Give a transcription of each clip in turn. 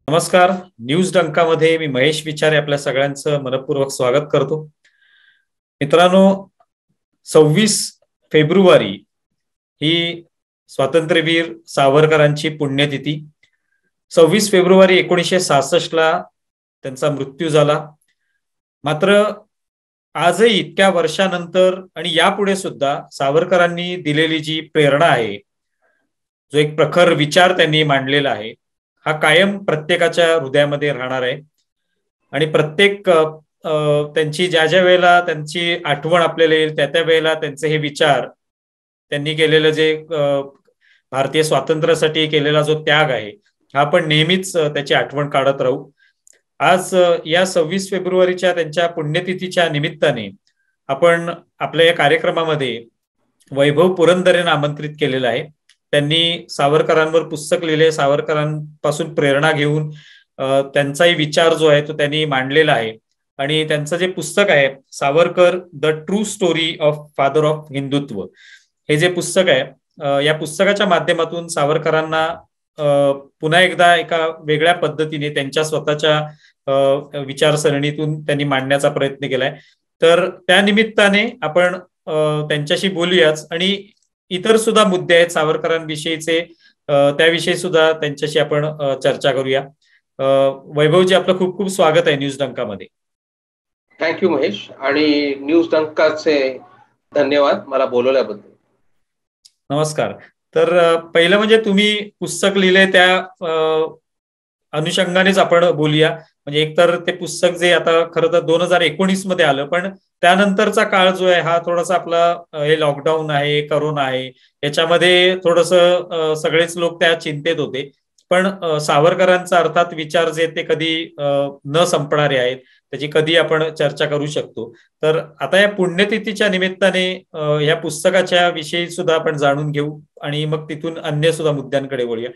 नमस्कार. न्यूज डंकामध्ये मी महेश विचारे आपल्या सगळ्यांचं मनपूर्वक स्वागत करतो. मित्रांनो, 26 फेब्रुवारी ही स्वातंत्र्यवीर सावरकरांची पुण्यतिथी. 26 फेब्रुवारी 1966 त्यांचा मृत्यू झाला. मात्र आजही इतक्या वर्षानंतर आणि यापुढे सुद्धा सावरकरांनी दिलेली जी प्रेरणा आहे, जो एक प्रखर विचार त्यांनी मांडलेला आहे, हा कायम प्रत्येकाच्या हृदयामध्ये राहणार आहे. आणि प्रत्येक त्यांची ज्या ज्या वेळेला त्यांची आठवण आपल्याला येईल त्या वेळेला त्यांचे हे विचार, त्यांनी केलेलं जे भारतीय स्वातंत्र्यासाठी केलेला जो त्याग आहे, हा आपण नेहमीच त्याची आठवण काढत राहू. आज या 26 फेब्रुवारीच्या त्यांच्या पुण्यतिथीच्या निमित्ताने आपण आपल्या या कार्यक्रमामध्ये वैभव पुरंदरेंना आमंत्रित केलेलं आहे. त्यांनी सावरकरांवर पुस्तक लिहिले, सावरकरांपासून प्रेरणा घेऊन त्यांचाही विचार जो आहे तो त्यांनी मांडलेला आहे. आणि त्यांचं जे पुस्तक आहे, Savarkar the true story of father of Hindutva, हे जे पुस्तक आहे, या पुस्तकाच्या माध्यमातून सावरकरांना पुन्हा एकदा एका वेगळ्या पद्धतीने त्यांच्या स्वतःच्या विचारसरणीतून त्यांनी मांडण्याचा प्रयत्न केलाय. तर त्या निमित्ताने आपण त्यांच्याशी बोलूयाच आणि इतर सुद्धा मुद्दे आहेत सावरकरांविषयीचे, त्याविषयी सुद्धा त्यांच्याशी आपण चर्चा करूया. वैभवजी, आपलं खूप खूप स्वागत आहे न्यूज डंकामध्ये. थँक्यू महेश, आणि न्यूज डंकाचे धन्यवाद मला बोलवल्याबद्दल. नमस्कार. तर पहिलं म्हणजे तुम्ही पुस्तक लिहिले त्या अनुषंगानेच आपण बोलूया. म्हणजे एकतर ते पुस्तक जे आता खरं तर 2019 मध्ये आलं, पण त्यानंतरचा काळ जो आहे हा थोडासा आपला हे लॉकडाऊन आहे, करोना आहे, याच्यामध्ये थोडंसं सगळेच लोक त्या चिंतेत होते. पण सावरकरांचा अर्थात विचार जे ते कधी न संपणारे आहेत, त्याची कधी आपण चर्चा करू शकतो. तर आता या पुण्यतिथीच्या निमित्ताने या पुस्तकाच्या विषयी सुद्धा आपण जाणून घेऊ आणि मग तिथून अन्य सुद्धा मुद्द्यांकडे वळूया.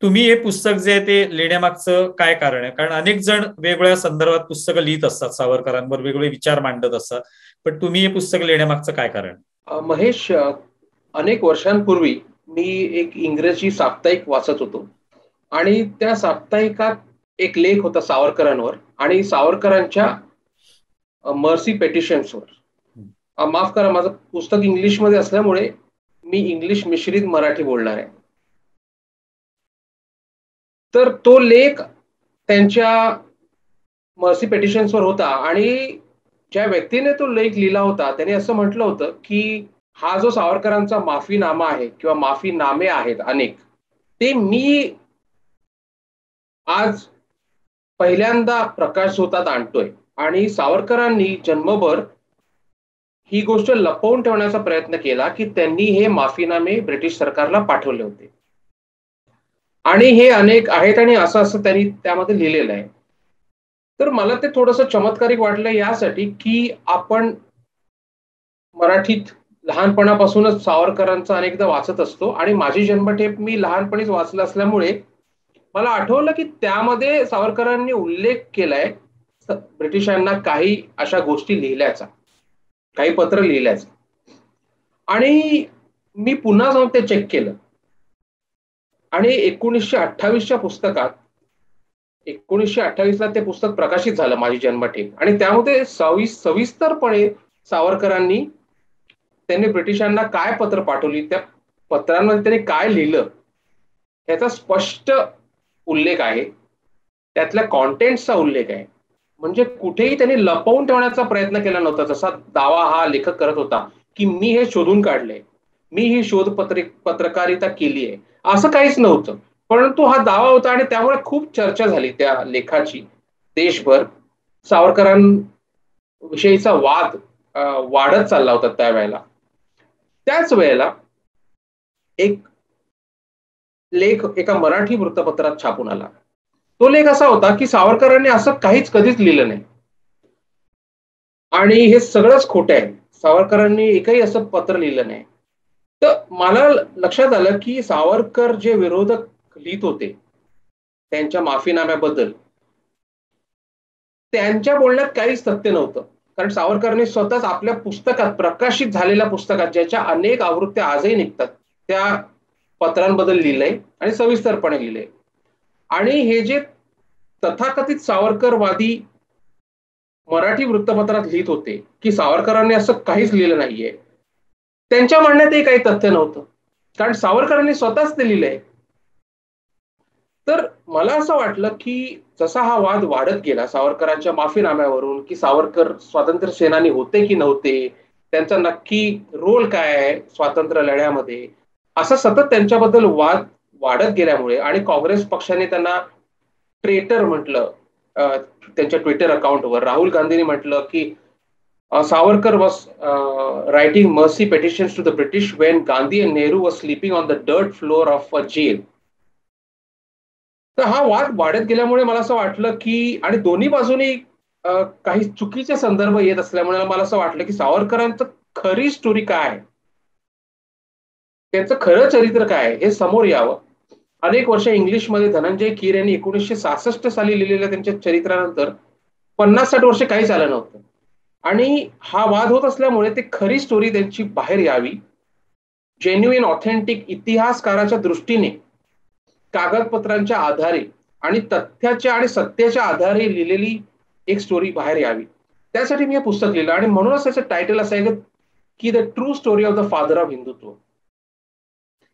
तुम्ही हे पुस्तक जे आहे ते लिहिण्यामागचं काय कारण आहे? कारण अनेक जण वेगवेगळ्या संदर्भात पुस्तकं लिहित असतात, सावरकरांवर वेगवेगळे विचार मांडत असतात, पण तुम्ही हे पुस्तक लिहिण्यामागचं काय कारण? महेश, अनेक वर्षांपूर्वी मी एक इंग्रजी साप्ताहिक वाचत होतो आणि त्या साप्ताहिकात एक लेख होता सावरकरांवर आणि सावरकरांच्या मर्सी पेटिशन्सवर. माफ करा, माझं पुस्तक इंग्लिशमध्ये असल्यामुळे मी इंग्लिश मिश्रित मराठी बोलणार आहे. तर तो लेख त्यांच्या मर्सी पेटिशन्सवर होता आणि ज्या व्यक्तीने तो लेख लिहिला होता त्याने असं म्हटलं होतं की हा जो सावरकरांचा माफीनामा आहे किंवा माफीनामे आहेत अनेक, ते मी आज पहिल्यांदा प्रकाशझोतात आणतोय. आणि सावरकरांनी जन्मभर ही गोष्ट लपवून ठेवण्याचा प्रयत्न केला की त्यांनी हे माफीनामे ब्रिटिश सरकारला पाठवले होते आणि हे अनेक आहेत आणि असं असं त्यांनी त्यामध्ये लिहिलेलं आहे. तर मला ते थोडंसं चमत्कारिक वाटलं यासाठी की आपण मराठीत लहानपणापासूनच सावरकरांचा अनेकदा वाचत असतो आणि माझी जन्मठेप मी लहानपणीच वाचलं असल्यामुळे मला आठवलं की त्यामध्ये सावरकरांनी उल्लेख केलाय ब्रिटिशांना काही अशा गोष्टी लिहिल्याचा, काही पत्र लिहिल्याचा. आणि मी पुन्हा जाऊन ते चेक केलं आणि 1928च्या पुस्तकात 1928ला ते पुस्तक प्रकाशित झालं, माझी जन्मठेप, आणि त्यामध्ये सविस्तरपणे सावरकरांनी त्यांनी ब्रिटिशांना काय पत्र पाठवली, त्या पत्रांमध्ये त्यांनी काय लिहिलं याचा स्पष्ट उल्लेख आहे, त्यातल्या कॉन्टेंट्सचा उल्लेख आहे. म्हणजे कुठेही त्यांनी लपवून ठेवण्याचा प्रयत्न केला नव्हता, जसा दावा हा लेखक करत होता की मी हे शोधून काढले, मी ही पत्रकारिता केली आहे, असं काहीच नव्हतं. परंतु हा दावा होता आणि त्यामुळे खूप चर्चा झाली त्या लेखाची देशभर. सावरकरांविषयीचा वाद वाढत चालला होता त्यावेळेला. त्याच वेळेला एक लेख एका मराठी वृत्तपत्रात छापून आला. तो लेख असा होता की सावरकरांनी असं काहीच कधीच लिहिलं नाही आणि हे सगळंच खोटं आहे, सावरकरांनी एकही असं पत्र लिहिलं नाही. तर मला लक्षात आलं की सावरकर जे विरोधक लिहित होते त्यांच्या माफीनाम्याबद्दल, त्यांच्या बोलण्यात काहीच सत्य नव्हतं. कारण सावरकरांनी स्वतःच आपल्या पुस्तकात, प्रकाशित झालेल्या पुस्तकात, ज्याच्या अनेक आवृत्त्या आजही निघतात, त्या पत्रांबद्दल लिहिलंय आणि सविस्तरपणे लिहिलंय. आणि हे जे तथाकथित सावरकरवादी मराठी वृत्तपत्रात लिहित होते की सावरकरांनी असं काहीच लिहिलं नाहीये, त्यांच्या म्हणण्यातही काही तथ्य नव्हतं, कारण सावरकरांनी स्वतःच ते लिहिलंय. तर मला असं वाटलं की जसा हा वाद वाढत गेला सावरकरांच्या माफीनाम्यावरून, की सावरकर स्वातंत्र्य सेनानी होते की नव्हते, त्यांचा नक्की रोल काय आहे स्वातंत्र्य लढ्यामध्ये, असं सतत त्यांच्याबद्दल वाद वाढत गेल्यामुळे आणि काँग्रेस पक्षाने त्यांना ट्रेटर म्हटलं. त्यांच्या ट्विटर अकाउंटवर राहुल गांधींनी म्हटलं की Savarkar was writing mercy petitions to the British when Gandhi and Nehru were sleeping on the dirt floor of a jail. तर हा वाद वाढत गेल्यामुळे मला असं वाटलं की, आणि दोन्ही बाजूनी काही चुकीचे संदर्भ येत असल्यामुळे मला असं वाटलं की सावरकरांचं खरी स्टोरी काय आहे, त्यांचं खरं चरित्र काय आहे हे समोर यावं. अनेक वर्ष इंग्लिशमध्ये धनंजय कीर यांनी 1966 साली लिहिलेल्या त्यांच्या चरित्रानंतर 50-60 वर्ष काहीच आलं नव्हतं. आणि हा वाद होत असल्यामुळे ते खरी स्टोरी त्यांची बाहेर यावी, जेन्युइन ऑथेंटिक इतिहासकाराच्या दृष्टीने कागदपत्रांच्या आधारे आणि तथ्याच्या आणि सत्याच्या आधारे लिहिलेली एक स्टोरी बाहेर यावी, त्यासाठी मी हे पुस्तक लिहिलं. आणि म्हणूनच त्याचं टायटल असं आहे की the true story of the father of Hindutva,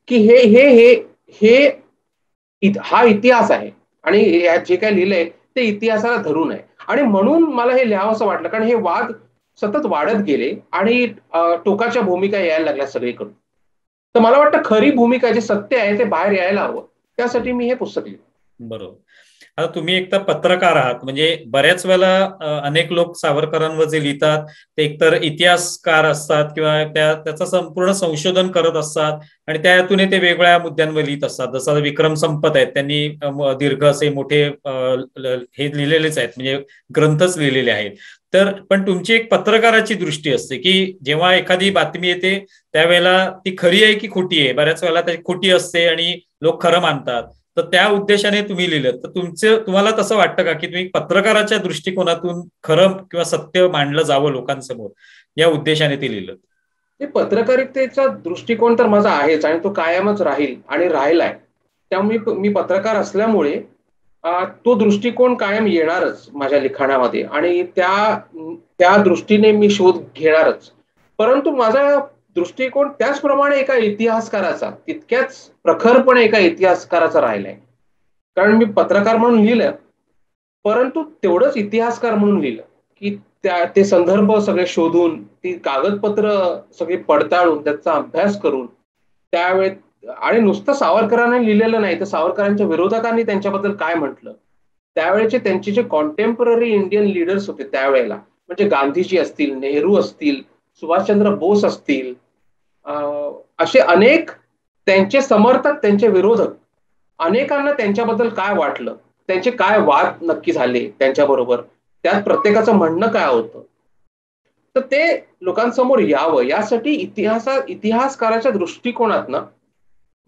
की हे हे हे हे हा इतिहास आहे आणि जे काय लिहिलंय ते इतिहासाला धरून आहे. आणि म्हणून मला हे लिहावं असं वाटलं, कारण हे वाद सतत वाढत गेले आणि टोकाच्या भूमिका यायला लागल्या सगळीकडून. तर मला वाटतं खरी भूमिका जे सत्य आहे ते बाहेर यायला हवं, त्यासाठी मी हे पुस्तक लिहिलं. बरोबर. आता तुम्ही एकतर पत्रकार आहात, म्हणजे बऱ्याच वेळेला अनेक लोक सावरकरांवर जे लिहितात ते एकतर इतिहासकार असतात किंवा त्याचं संपूर्ण संशोधन करत असतात आणि त्यातून ते वेगवेगळ्या मुद्द्यांवर लिहित असतात. जसं विक्रम संपत आहेत, त्यांनी दीर्घ असे मोठे हे लिहिलेलेच आहेत, म्हणजे ग्रंथच लिहिलेले आहेत. तर पण तुमची एक पत्रकाराची दृष्टी असते की जेव्हा एखादी बातमी येते त्यावेळेला ती खरी आहे की खोटी आहे, बऱ्याच वेळेला ती खोटी असते आणि लोक खरं मानतात. तर त्या उद्देशाने तुम्ही लिहिलं, तर तुम्हाला तसं वाटतं का की तुम्ही पत्रकाराच्या दृष्टिकोनातून खरं किंवा सत्य मांडलं जावं लोकांसमोर या उद्देशाने ते लिहिलं? हे पत्रकारितेचा दृष्टिकोन तर माझा आहेच आणि तो कायमच राहील आणि राहिलाय. त्यामुळे मी पत्रकार असल्यामुळे तो दृष्टिकोन कायम येणारच माझ्या लिखाणामध्ये आणि त्या दृष्टीने मी शोध घेणारच. परंतु माझा दृष्टिकोन त्याचप्रमाणे एका इतिहासकाराचा, तितक्याच प्रखरपणे एका इतिहासकाराचा राहिलाय. कारण मी पत्रकार म्हणून लिहिलं, परंतु तेवढंच इतिहासकार म्हणून लिहिलं की ते संदर्भ सगळे शोधून, ती कागदपत्र सगळी पडताळून, त्याचा अभ्यास करून त्यावेळेस, आणि नुसतं सावरकरांनी लिहिलेलं नाही तर सावरकरांच्या विरोधकांनी त्यांच्याबद्दल काय म्हटलं, त्यावेळेचे त्यांचे जे कॉन्टेम्पररी इंडियन लीडर्स होते त्यावेळेला, म्हणजे गांधीजी असतील, नेहरू असतील, सुभाषचंद्र बोस असतील, असे अनेक त्यांचे समर्थक, त्यांचे विरोधक, अनेकांना त्यांच्याबद्दल काय वाटलं, त्यांचे काय वाद नक्की झाले त्यांच्याबरोबर, त्यात प्रत्येकाचं म्हणणं काय होतं, तर ते लोकांसमोर यावं यासाठी इतिहासकाराच्या दृष्टिकोनातनं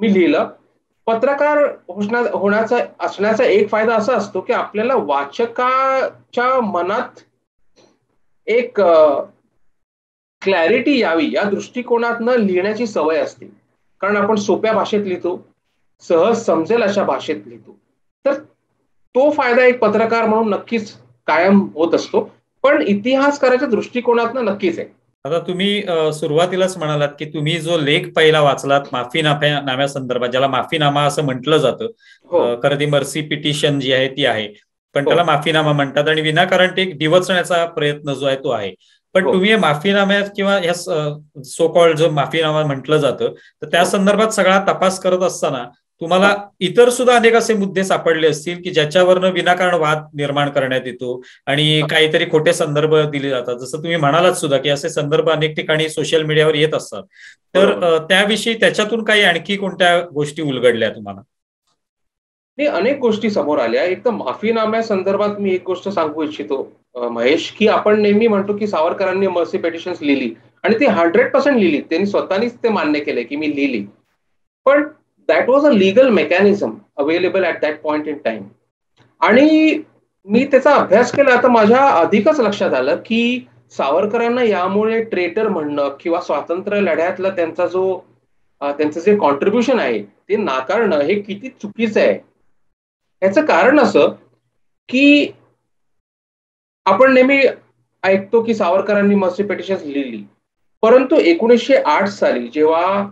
मी लिहिलं. पत्रकार होण्याचा असण्याचा एक फायदा असा असतो की आपल्याला वाचकाच्या मनात एक क्लॅरिटी यावी या दृष्टिकोनातनं लिहिण्याची सवय असते, कारण आपण सोप्या भाषेत लिहितो, सहज समजेल अशा भाषेत लिहितो. तर तो फायदा एक पत्रकार म्हणून नक्कीच कायम होत असतो, पण इतिहासकाराच्या दृष्टिकोनातनं नक्कीच आहे. आता तुम्ही सुरुवातीलाच म्हणालात की तुम्ही जो लेख पहिला वाचलात नाम्या संदर्भात, ज्याला माफीनामा असं म्हटलं जातं, खरं ती मर्सी पिटिशन जी आहे ती आहे, पण त्याला माफीनामा म्हणतात आणि विनाकारण ते डिवचण्याचा प्रयत्न जो आहे तो आहे. पण तुम्ही माफीनाम्यात किंवा ह्या सो कॉल्ड जो माफीनामा म्हटलं जातं, तर त्या संदर्भात सगळा तपास करत असताना तुम्हाला इतर सुद्धा अनेक असे मुद्दे सापडले असतील की ज्याच्यावरनं विनाकारण वाद निर्माण करण्यात येतो आणि काहीतरी खोटे संदर्भ दिले जातात. जसं तुम्ही म्हणालात सुद्धा की असे संदर्भ अनेक ठिकाणी सोशल मीडियावर येत असतात. तर त्याविषयी त्याच्यातून काही आणखी कोणत्या गोष्टी उलगडल्या तुम्हाला? अनेक गोष्टी समोर आल्या. एक तर माफीनाम्या संदर्भात मी एक गोष्ट सांगू इच्छितो महेश, की आपण नेहमी म्हणतो की सावरकरांनी मर्सी पिटिशन्स लिहिली आणि ती 100% लिहिली, त्यांनी स्वतःनीच ते मान्य केले की मी लिहिली. पण that was a legal mechanism available at that point in time. आणि मी त्याचा अभ्यास केला तर माझ्या अधिकच लक्षात आलं की सावरकरांना यामुळे ट्रेटर म्हणणं किंवा स्वातंत्र्य लढ्यातला त्यांचं जे कॉन्ट्रीब्युशन आहे ते नाकारणं हे किती चुकीचं आहे. याचं कारण असं की आपण नेहमी ऐकतो की सावरकरांनी मर्सी पिटिशन्स लिहिली, परंतु 1908 साली जेव्हा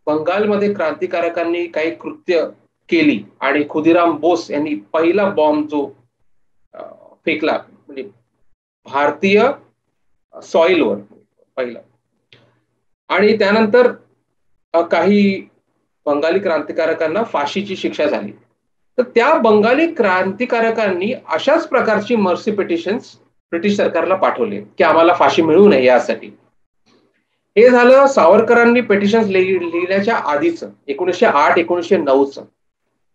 बंगालमध्ये क्रांतिकारकांनी काही कृत्य केली आणि खुदिराम बोस यांनी पहिला बॉम्ब जो फेकला, म्हणजे भारतीय सॉइलवर पहिला, आणि त्यानंतर काही बंगाली क्रांतिकारकांना फाशीची शिक्षा झाली, तर त्या बंगाली क्रांतिकारकांनी अशाच प्रकारची मर्सी पिटिशन्स ब्रिटिश सरकारला पाठवले की आम्हाला फाशी मिळू नये यासाठी. हे झालं सावरकरांनी पिटिशन्स लिहिण्याच्या आधीच, 1908 1909च.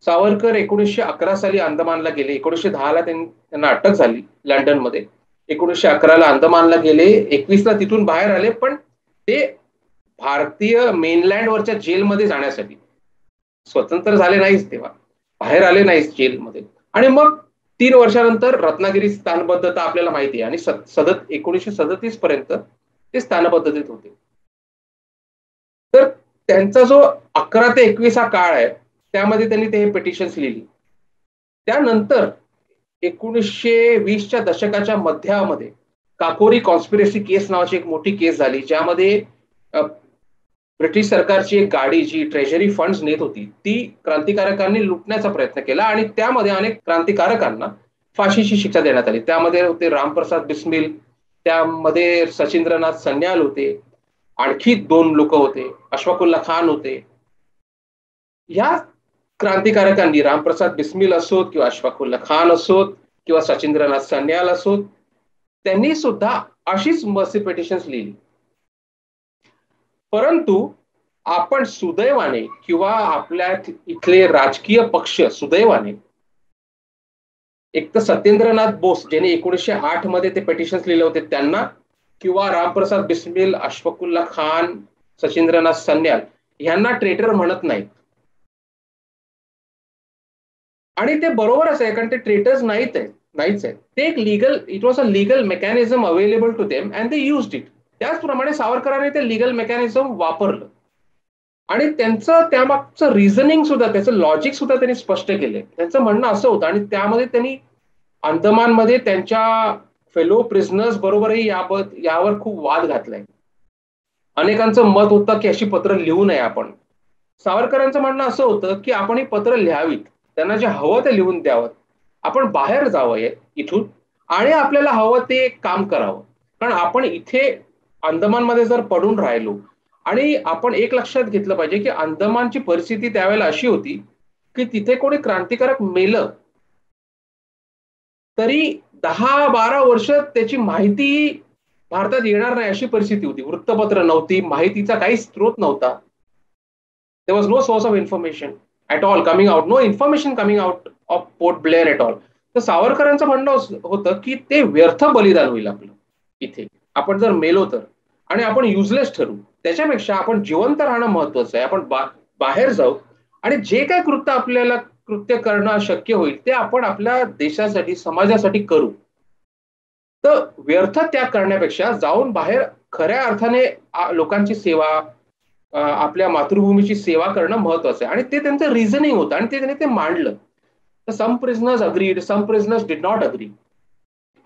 सावरकर 1911 साली अंदमानला गेले, 1910ला त्यांना अटक झाली लंडनमध्ये, 1911ला अंदमानला गेले, 21ला तिथून बाहेर आले, पण ते भारतीय मेनलँडवरच्या जेलमध्ये जाण्यासाठी स्वतंत्र झाले नाहीच, तेव्हा बाहेर आले नाहीच जेलमध्ये. आणि मग 3 वर्षानंतर रत्नागिरी स्थानबद्धता आपल्याला माहिती आहे, आणि 1937 पर्यंत ते स्थानबद्धतेत होते. तर त्यांचा जो 11 ते 21 हा काळ आहे, त्यामध्ये त्यांनी ते पिटिशन्स लिहिली. त्यानंतर 1920च्या दशकाच्या मध्यामध्ये काकोरी कॉन्स्पिरसी केस नावाची एक मोठी केस झाली, ज्यामध्ये ब्रिटिश सरकारची एक गाडी जी ट्रेजरी फंड्स नेत होती ती क्रांतिकारकांनी लुटण्याचा प्रयत्न केला, आणि त्यामध्ये अनेक क्रांतिकारकांना फाशीची शिक्षा देण्यात आली. त्यामध्ये होते रामप्रसाद बिस्मिल, त्यामध्ये सचिंद्रनाथ सन्याल होते, आणखी 2 लोक होते, अशफाकुल्ला खान होते. या क्रांतिकारकांनी, रामप्रसाद बिस्मिल असोत किंवा अशफाकुल्ला खान असोत किंवा सचिंद्रनाथ सन्याल असोत, त्यांनी सुद्धा अशीच मर्सी पिटिशन्स लिहिली. परंतु आपण सुदैवाने किंवा आपल्या इथले राजकीय पक्ष सुदैवाने, एक तर सत्येंद्रनाथ बोस ज्यांनी 1908 मध्ये ते पिटिशन्स लिहिले होते त्यांना, किंवा रामप्रसाद बिस्मिल, अशफाकुल्ला खान, सचिंद्रनाथ सन्याल यांना ट्रेटर म्हणत नाहीत. आणि ते बरोबरच आहे, कारण ते ट्रेटर्स नाहीच आहेत. ते एक legal, it was a legal mechanism available to them and they used it. त्याचप्रमाणे सावरकरांनी ते लीगल मेकॅनिझम वापरलं, आणि त्यांचं त्यामागचं रिझनिंग सुद्धा, त्याचं लॉजिक सुद्धा त्यांनी स्पष्ट केले. त्यांचं म्हणणं असं होतं, आणि त्यामध्ये त्यांनी अंदमानमध्ये त्यांच्या फेलो प्रिझनर्स बरोबरही यावर खूप वाद घातलाय. अनेकांचं मत होतं की अशी पत्र लिहू नये आपण. सावरकरांचं म्हणणं असं होतं की आपण ही पत्र लिहावीत, त्यांना जे हवं ते लिहून द्यावं, आपण बाहेर जावं इथून आणि आपल्याला हवं ते काम करावं. कारण आपण इथे अंदमानमध्ये जर पडून राहिलो, आणि आपण एक लक्षात घेतलं पाहिजे की अंदमानची परिस्थिती त्यावेळेला अशी होती की तिथे कोणी क्रांतिकारक मेलं तरी 10-12 वर्ष त्याची माहिती भारतात येणार नाही अशी परिस्थिती होती. वृत्तपत्र नव्हती, माहितीचा काही स्रोत नव्हता. There was no source of information at all coming out, no information coming out of Port Blair at all. तर सावरकरांचं म्हणणं होतं की ते व्यर्थ बलिदान होईल आपलं इथे, आपण जर मेलो तर, आणि आपण युजलेस ठरू. त्याच्यापेक्षा आपण जिवंत राहणं महत्वाचं आहे. आपण बाहेर जाऊ, आणि जे काय आपल्याला कृत्य करणं शक्य होईल ते आपण आपल्या देशासाठी, समाजासाठी करू. तर व्यर्थ त्याग करण्यापेक्षा जाऊन बाहेर खऱ्या अर्थाने लोकांची सेवा, आपल्या मातृभूमीची सेवा करणं महत्वाचं आहे. आणि ते त्यांचं रिझनिंग होतं, आणि त्यांनी ते मांडलं. तर some prisoners agreed, some prisoners did not agree.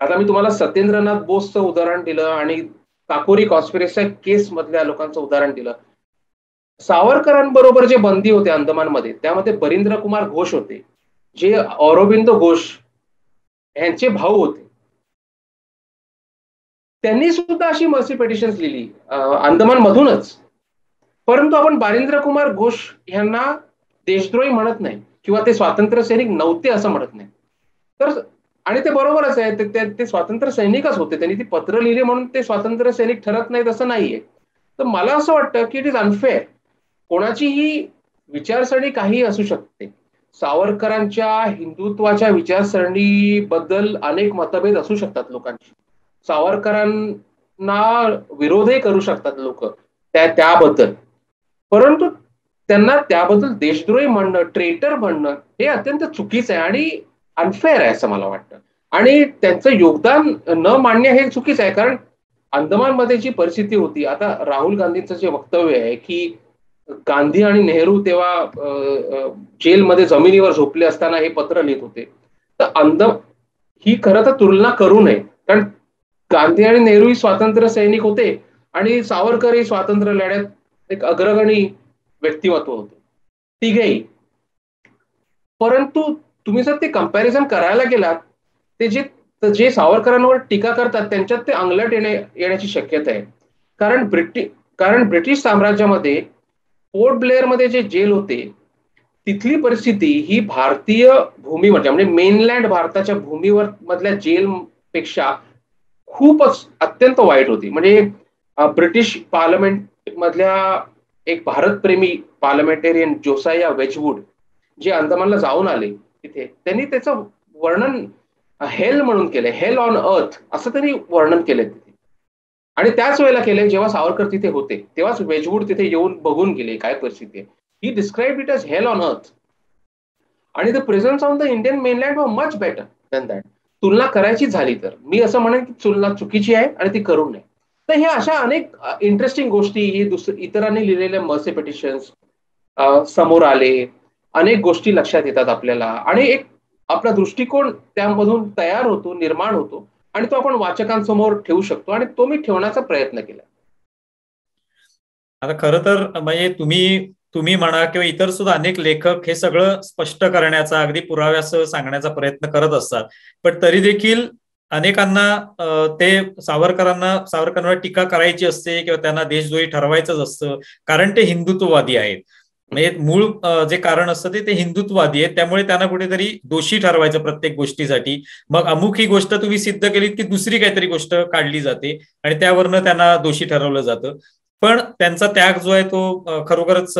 आता मी तुम्हाला सत्येंद्रनाथ बोसचं उदाहरण दिलं आणि काकोरी कॉन्स्पिरसी केस मधल्या लोकांचं उदाहरण दिलं. सावरकरांबरोबर जे बंदी होते अंदमानमध्ये, त्यामध्ये बरिंद्र कुमार घोष होते, जे औरोबिंदो घोष यांचे भाऊ होते. त्यांनी सुद्धा अशी मर्सी पिटिशन्स लिहिली अंदमान मधूनच. परंतु आपण बारिंद्र कुमार घोष यांना देशद्रोही म्हणत नाही, किंवा ते स्वातंत्र्य सैनिक नव्हते असं म्हणत नाही. तर आणि ते बरोबरच आहे, ते स्वातंत्र्य सैनिकच होते. त्यांनी ती पत्र लिहिली म्हणून ते स्वातंत्र्य सैनिक ठरत नाहीत असं नाहीये. तर मला असं वाटतं की इट इज अनफेअर. कोणाचीही विचारसरणी काही असू शकते. सावरकरांच्या हिंदुत्वाच्या विचारसरणीबद्दल अनेक मतभेद असू शकतात लोकांची. सावरकरांना विरोधही करू शकतात लोक त्याबद्दल, परंतु त्यांना त्याबद्दल देशद्रोही म्हणणं, ट्रेटर म्हणणं हे अत्यंत चुकीचं आहे आणि अनफेअर आहे असं मला वाटतं. आणि त्यांचं योगदान न मानणे हे चुकीचं आहे, कारण अंदमानमध्ये जी परिस्थिती होती, आता राहुल गांधींचं जे वक्तव्य आहे की गांधी आणि नेहरू तेव्हा जेलमध्ये जमिनीवर झोपले असताना हे पत्र लिहित होते, तर ही खरं तर तुलना करू नये. कारण गांधी आणि नेहरू ही स्वातंत्र्य सैनिक होते आणि सावरकर ही स्वातंत्र्य लढ्यात एक अग्रगणी व्यक्तिमत्व होते, तिघेही. परंतु तुम्ही जर ते कंपॅरिझन करायला गेलात, ते जे सावरकरांवर टीका करतात त्यांच्यात ते अंगलट येण्याची शक्यता आहे. कारण ब्रिटिश साम्राज्यामध्ये पोर्ट ब्लेअर मध्ये जे जेल होते, तिथली परिस्थिती ही भारतीय भूमीवर म्हणजे मेनलँड भारताच्या भूमीवर मधल्या जेल पेक्षा खूपच अत्यंत वाईट होती. म्हणजे ब्रिटिश पार्लमेंट मधल्या एक भारतप्रेमी पार्लमेंटेरियन जोसाया वेजवूड जे अंदमानला जाऊन आले तिथे, त्यांनी त्याचं वर्णन हेल म्हणून केलंय, हेल ऑन अर्थ असं त्यांनी वर्णन केलंय तिथे. आणि त्याच वेळेला केलंय जेव्हा सावरकर तिथे होते, तेव्हाच वेजवूड तिथे येऊन बघून गेले काय परिस्थिती आहे. He describe it as hell on earth. आणि the presence on the Indian mainland were much better than that. तुलना करायची झाली तर मी असं म्हणेन की तुलना चुकीची आहे आणि ती करू नये. तर हे अशा अनेक इंटरेस्टिंग गोष्टी ही इतरांनी लिहिलेल्या मर्सी पिटिशन्स समोर आले, अनेक गोष्टी लक्षात येतात आपल्याला आणि एक आपला दृष्टिकोन त्यामधून तयार होतो, निर्माण होतो आणि तो आपण वाचकांसमोर ठेवू शकतो आणि तो मी ठेवण्याचा प्रयत्न केला. आता खरं तर म्हणजे तुम्ही म्हणा किंवा इतर सुद्धा अनेक लेखक हे सगळं स्पष्ट करण्याचा, अगदी पुराव्यासह सांगण्याचा प्रयत्न करत असतात. पण तरी देखील अनेकांना ते सावरकरांवर टीका करायची असते किंवा त्यांना देशद्रोही ठरवायचंच असतं, कारण ते हिंदुत्ववादी आहेत. म्हणजे मूळ जे कारण असतं ते हिंदुत्ववादी आहे, त्यामुळे त्यांना कुठेतरी दोषी ठरवायचं प्रत्येक गोष्टीसाठी. मग अमुक ही गोष्ट तुम्ही सिद्ध केलीत की दुसरी काहीतरी गोष्ट काढली जाते आणि त्यावरनं त्यांना दोषी ठरवलं जातं. पण त्यांचा त्याग जो आहे तो खरोखरच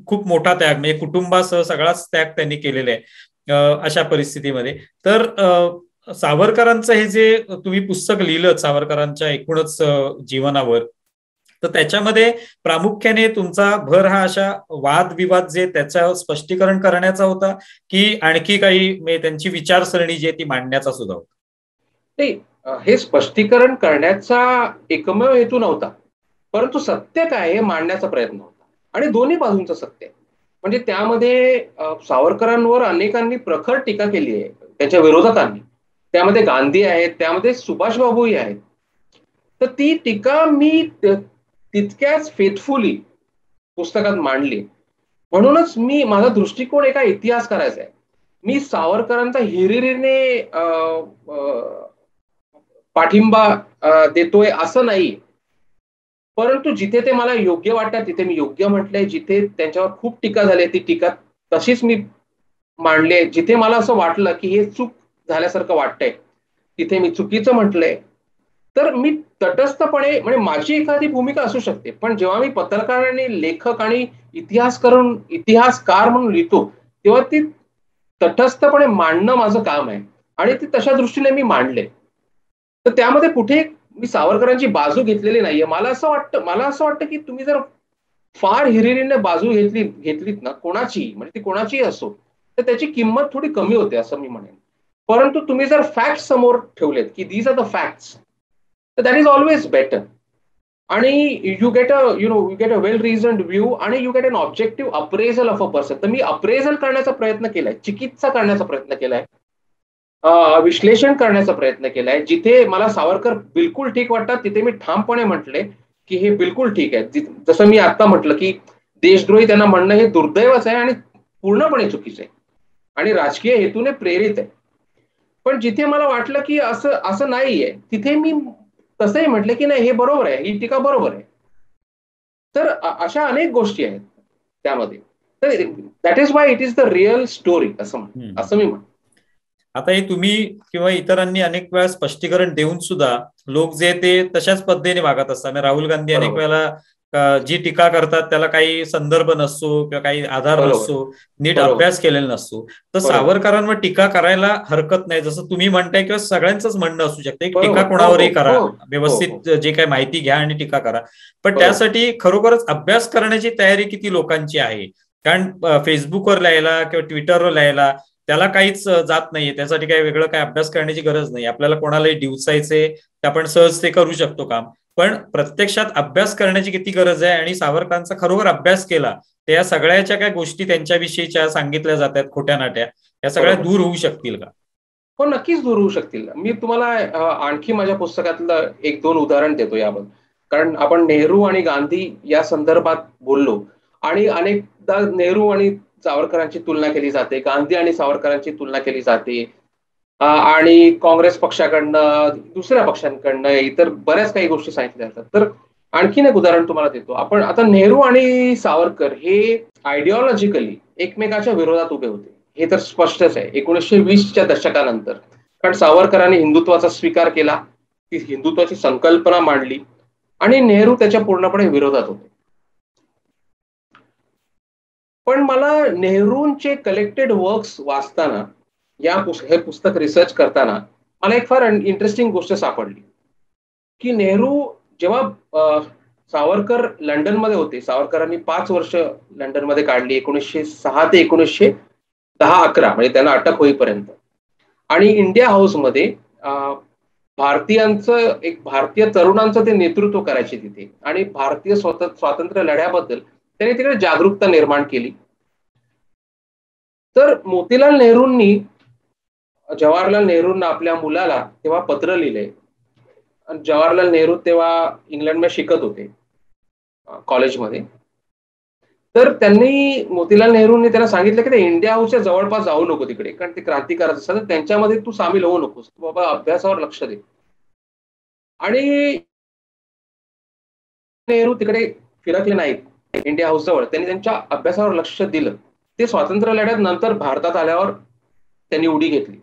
खूप मोठा त्याग, म्हणजे कुटुंबासह सगळाच त्याग त्यांनी केलेला आहे अशा परिस्थितीमध्ये. तर सावरकरांचं हे जे तुम्ही पुस्तक लिहिलं सावरकरांच्या एकूणच जीवनावर, तर त्याच्यामध्ये प्रामुख्याने तुमचा भर हा अशा वादविवाद जे त्याचं स्पष्टीकरण करण्याचा होता की आणखी काही त्यांची विचारसरणी जी आहे ती मांडण्याचा सुद्धा होता? नाही, हे स्पष्टीकरण करण्याचा एकमेव हेतू नव्हता, परंतु सत्य काय हे मांडण्याचा प्रयत्न होता आणि दोन्ही बाजूंचं सत्य. म्हणजे त्यामध्ये सावरकरांवर अनेकांनी प्रखर टीका केली आहे, त्याच्या विरोधकांनी. त्यामध्ये गांधी आहेत, त्यामध्ये सुभाषबाबूही आहेत. तर ती टीका मी तितक्याच फेथफुली पुस्तकात मांडली. म्हणूनच माझा दृष्टिकोन एका इतिहास करायचा आहे. मी सावरकरांचा हिरिरीने पाठिंबा देतोय असं नाही, परंतु जिथे ते मला योग्य वाटतात तिथे मी योग्य म्हटलंय, जिथे त्यांच्यावर खूप टीका झाली ती टीका तशीच मी मांडले. जिथे मला असं वाटलं की हे चूक झाल्यासारखं वाटतंय तिथे मी चुकीचं म्हटलंय. तर मी तटस्थपणे म्हणजे माझी एखादी भूमिका असू शकते, पण जेव्हा मी पत्रकार आणि लेखक आणि इतिहासकार म्हणून लिहितो तेव्हा ती तटस्थपणे मांडणं माझं काम आहे आणि ती तशा दृष्टीने मी मांडले. तर त्यामध्ये कुठे मी सावरकरांची बाजू घेतलेली नाहीये. मला असं वाटतं की तुम्ही जर फार हिरिरीने बाजू घेतलीत ना कोणाची, म्हणजे ती कोणाचीही असो, तर त्याची किंमत थोडी कमी होते असं मी म्हणेन. परंतु तुम्ही जर फॅक्ट समोर ठेवलेत की दीज आर द फॅक्ट्स, तर दॅट इज ऑलवेज बेटर. आणि you get a well reasoned view आणि you get an objective appraisal of a person. तर मी अप्रेझल करण्याचा प्रयत्न केलाय, चिकित्सा करण्याचा प्रयत्न केलाय, विश्लेषण करण्याचा प्रयत्न केलाय. जिथे मला सावरकर बिलकुल ठीक वाटतात तिथे मी ठामपणे म्हटले की हे बिलकुल ठीक आहे. जसं मी आता म्हटलं की देशद्रोही त्यांना म्हणणं हे दुर्दैवच आहे आणि पूर्णपणे चुकीचं आहे आणि राजकीय हेतूने प्रेरित आहे. पण जिथे मला वाटलं की असं असं नाहीये तिथे मी तसंही म्हटलं की नाही हे बरोबर आहे, ही टीका बरोबर आहे. तर अशा अनेक गोष्टी आहेत त्यामध्ये. तर that is why it is the real story असं मी म्हणतो. आता हे तुम्ही किंवा इतरांनी अनेक वेळा स्पष्टीकरण देऊन सुद्धा लोक जे ते तशाच पद्धतीने वागत असतात. राहुल गांधी अनेक वेळेला जी टीका करतात त्याला काही संदर्भ नसतो किंवा काही आधार नसतो, नीट अभ्यास केलेला नसतो. तर सावरकरांवर टीका करायला हरकत नाही, जसं तुम्ही म्हणताय, किंवा सगळ्यांचंच म्हणणं असू शकते. टीका कोणावरही करा, व्यवस्थित जे काही माहिती घ्या आणि टीका करा, पण त्यासाठी खरोखरच अभ्यास करण्याची तयारी किती लोकांची आहे. कारण फेसबुकवर लिहायला किंवा ट्विटरवर लिहायला त्याला काहीच जात नाहीये, त्यासाठी काही वेगळं काही अभ्यास करण्याची गरज नाही. आपल्याला कोणालाही डिवचायचे ते आपण सहज ते करू शकतो काम. पण प्रत्यक्षात अभ्यास करण्याची किती गरज आहे, आणि सावरकरांचा खरोखर अभ्यास केला तर या सगळ्याच्या काय गोष्टी त्यांच्याविषयीच्या सांगितल्या जातात खोट्या नाट्या, या सगळ्या दूर होऊ शकतील का? हो, नक्कीच दूर होऊ शकतील. मी तुम्हाला आणखी माझ्या पुस्तकातलं एक दोन उदाहरण देतो याबद्दल. कारण आपण नेहरू आणि गांधी या संदर्भात बोललो आणि अनेकदा नेहरू आणि सावरकरांची तुलना केली जाते, गांधी आणि सावरकरांची तुलना केली जाते. आणि काँग्रेस पक्षाकडनं, दुसऱ्या पक्षांकडनं इतर बऱ्याच काही गोष्टी सांगितल्या जातात. तर आणखीन एक उदाहरण तुम्हाला देतो. आपण आता नेहरू आणि सावरकर हे आयडिओलॉजिकली एकमेकाच्या विरोधात उभे होते. हे तर स्पष्टच आहे 1920च्या दशकानंतर. कारण सावरकरांनी हिंदुत्वाचा स्वीकार केला, ती हिंदुत्वाची संकल्पना मांडली आणि नेहरू त्याच्या पूर्णपणे विरोधात होते. पण मला नेहरूंचे कलेक्टेड वर्क्स वाचताना, हे पुस्तक रिसर्च करताना मला एक फार इंटरेस्टिंग गोष्ट सापडली की नेहरू जेव्हा सावरकर लंडनमध्ये होते, सावरकरांनी 5 वर्ष लंडनमध्ये काढली 1906 ते 1910-11, म्हणजे त्यांना अटक होईपर्यंत. आणि इंडिया हाऊसमध्ये भारतीय तरुणांचं ते नेतृत्व करायचे तिथे आणि भारतीय स्वातंत्र्य लढ्याबद्दल त्यांनी तिकडे जागरूकता निर्माण केली. तर मोतीलाल नेहरूंनी जवाहरलाल नेहरूंना आपल्या मुलाला तेव्हा पत्र लिहिले. जवाहरलाल नेहरू तेव्हा इंग्लंडमध्ये शिकत होते कॉलेजमध्ये. तर त्यांनी मोतीलाल नेहरूंनी त्यांना सांगितलं की ते इंडिया हाऊसच्या जवळपास जाऊ नको तिकडे, कारण ते क्रांतिकारक असतात, तर त्यांच्यामध्ये तू सामील होऊ नकोस, तू बाबा अभ्यासावर लक्ष दे. आणि नेहरू तिकडे फिरकले नाहीत इंडिया हाऊस जवळ, त्यांनी त्यांच्या अभ्यासावर लक्ष दिलं. ते स्वातंत्र्य लढ्यात नंतर भारतात आल्यावर त्यांनी उडी घेतली.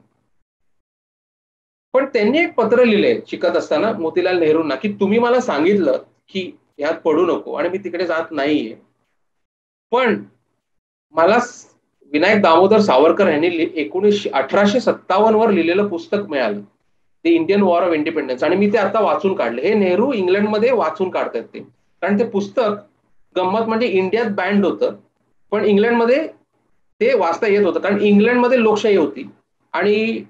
पण त्यांनी एक पत्र लिहिलंय शिकत असताना मोतीलाल नेहरूंना की तुम्ही मला सांगितलं की ह्यात पडू नको आणि मी तिकडे जात नाहीये, पण मला विनायक दामोदर सावरकर यांनी 1857 वर लिहिलेलं पुस्तक मिळालं, ते इंडियन वॉर ऑफ इंडिपेंडन्स, आणि मी ते आता वाचून काढलं. हे नेहरू इंग्लंडमध्ये वाचून काढतात ते, कारण ते पुस्तक गंमत म्हणजे इंडियात बँड होतं, पण इंग्लंडमध्ये ते वाचता येत होतं, कारण इंग्लंडमध्ये लोकशाही होती आणि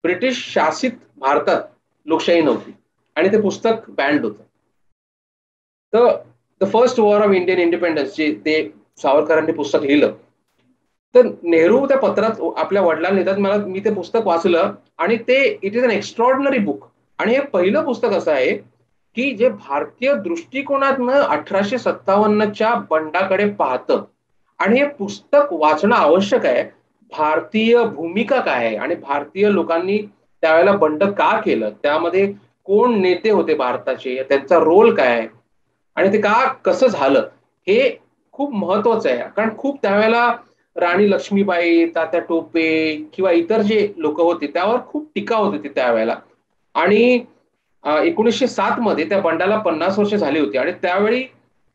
ब्रिटिश शासित भारतात लोकशाही नव्हती आणि ते पुस्तक बँड होतं. तर the first war of Indian independence जे ते सावरकरांनी पुस्तक लिहिलं, तर नेहरू त्या पत्रात आपल्या वडिलांना लिहितात, मी ते पुस्तक वाचलं आणि ते it is an extraordinary book. आणि हे पहिलं पुस्तक असं आहे की जे भारतीय दृष्टिकोनातनं 1857च्या बंडाकडे पाहतं. आणि हे पुस्तक वाचणं आवश्यक आहे. भारतीय भूमिका काय आहे आणि भारतीय लोकांनी त्यावेळेला बंड का केलं, त्यामध्ये कोण नेते होते भारताचे, त्यांचा रोल काय आहे आणि ते का कसं झालं, हे खूप महत्वाचं आहे. कारण खूप त्यावेळेला राणी लक्ष्मीबाई, तात्या टोपे किंवा इतर जे लोक होते त्यावर खूप टीका होत होती त्यावेळेला. आणि 1907 मध्ये त्या बंडाला 50 वर्ष झाली होती आणि त्यावेळी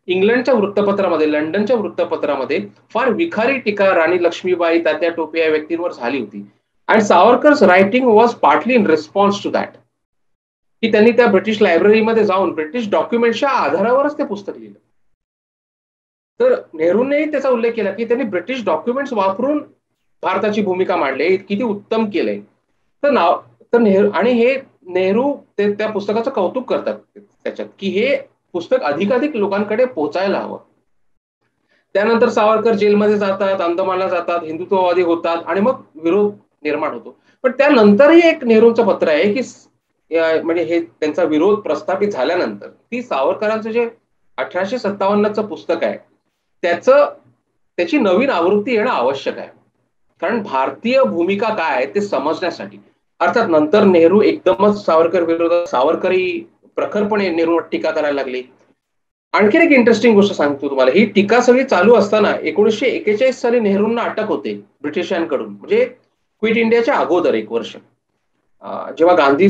इंग्लंडच्या वृत्तपत्रामध्ये, लंडनच्या वृत्तपत्रामध्ये फार विखारी टीका राणी लक्ष्मीबाई, तात्या टोपे या व्यक्तींवर झाली होती. And Savarkar's writing was partly in response to that, की त्यांनी त्या ब्रिटिश लायब्ररीमध्ये जाऊन ब्रिटिश डॉक्युमेंटच्या आधारावरच ते पुस्तक लिहिलं. तर नेहरूंनीही त्याचा उल्लेख केला की त्यांनी ब्रिटिश डॉक्युमेंट्स वापरून भारताची भूमिका मांडली, किती उत्तम केलंय. तर नेहरू आणि हे नेहरू ते त्या पुस्तकाचं कौतुक करतात त्याच्यात, की हे पुस्तक अधिकाधिक लोकांकडे पोहोचायला हवं. त्यानंतर सावरकर जेलमध्ये जातात, अंदमानला जातात, हिंदुत्ववादी होतात आणि मग विरोध निर्माण होतो. पण त्यानंतरही एक नेहरूंचं पत्र आहे की म्हणजे हे त्यांचा विरोध प्रस्थापित झाल्यानंतर ती सावरकरांचं जे 1857चं पुस्तक आहे त्याची नवीन आवृत्ती येणं आवश्यक आहे. कारण भारतीय भूमिका काय आहे ते समजण्यासाठी. अर्थात नंतर नेहरू एकदमच सावरकर विरोधात, सावरकरही प्रखरपणे नेहरूवर टीका करायला लागले. आणखीन एक इंटरेस्टिंग गोष्ट सांगतो तुम्हाला. ही टीका सगळी चालू असताना 1941 साली नेहरूंना अटक होते ब्रिटिशांकडून, म्हणजे क्विट इंडियाच्या अगोदर 1 वर्ष. जेव्हा गांधी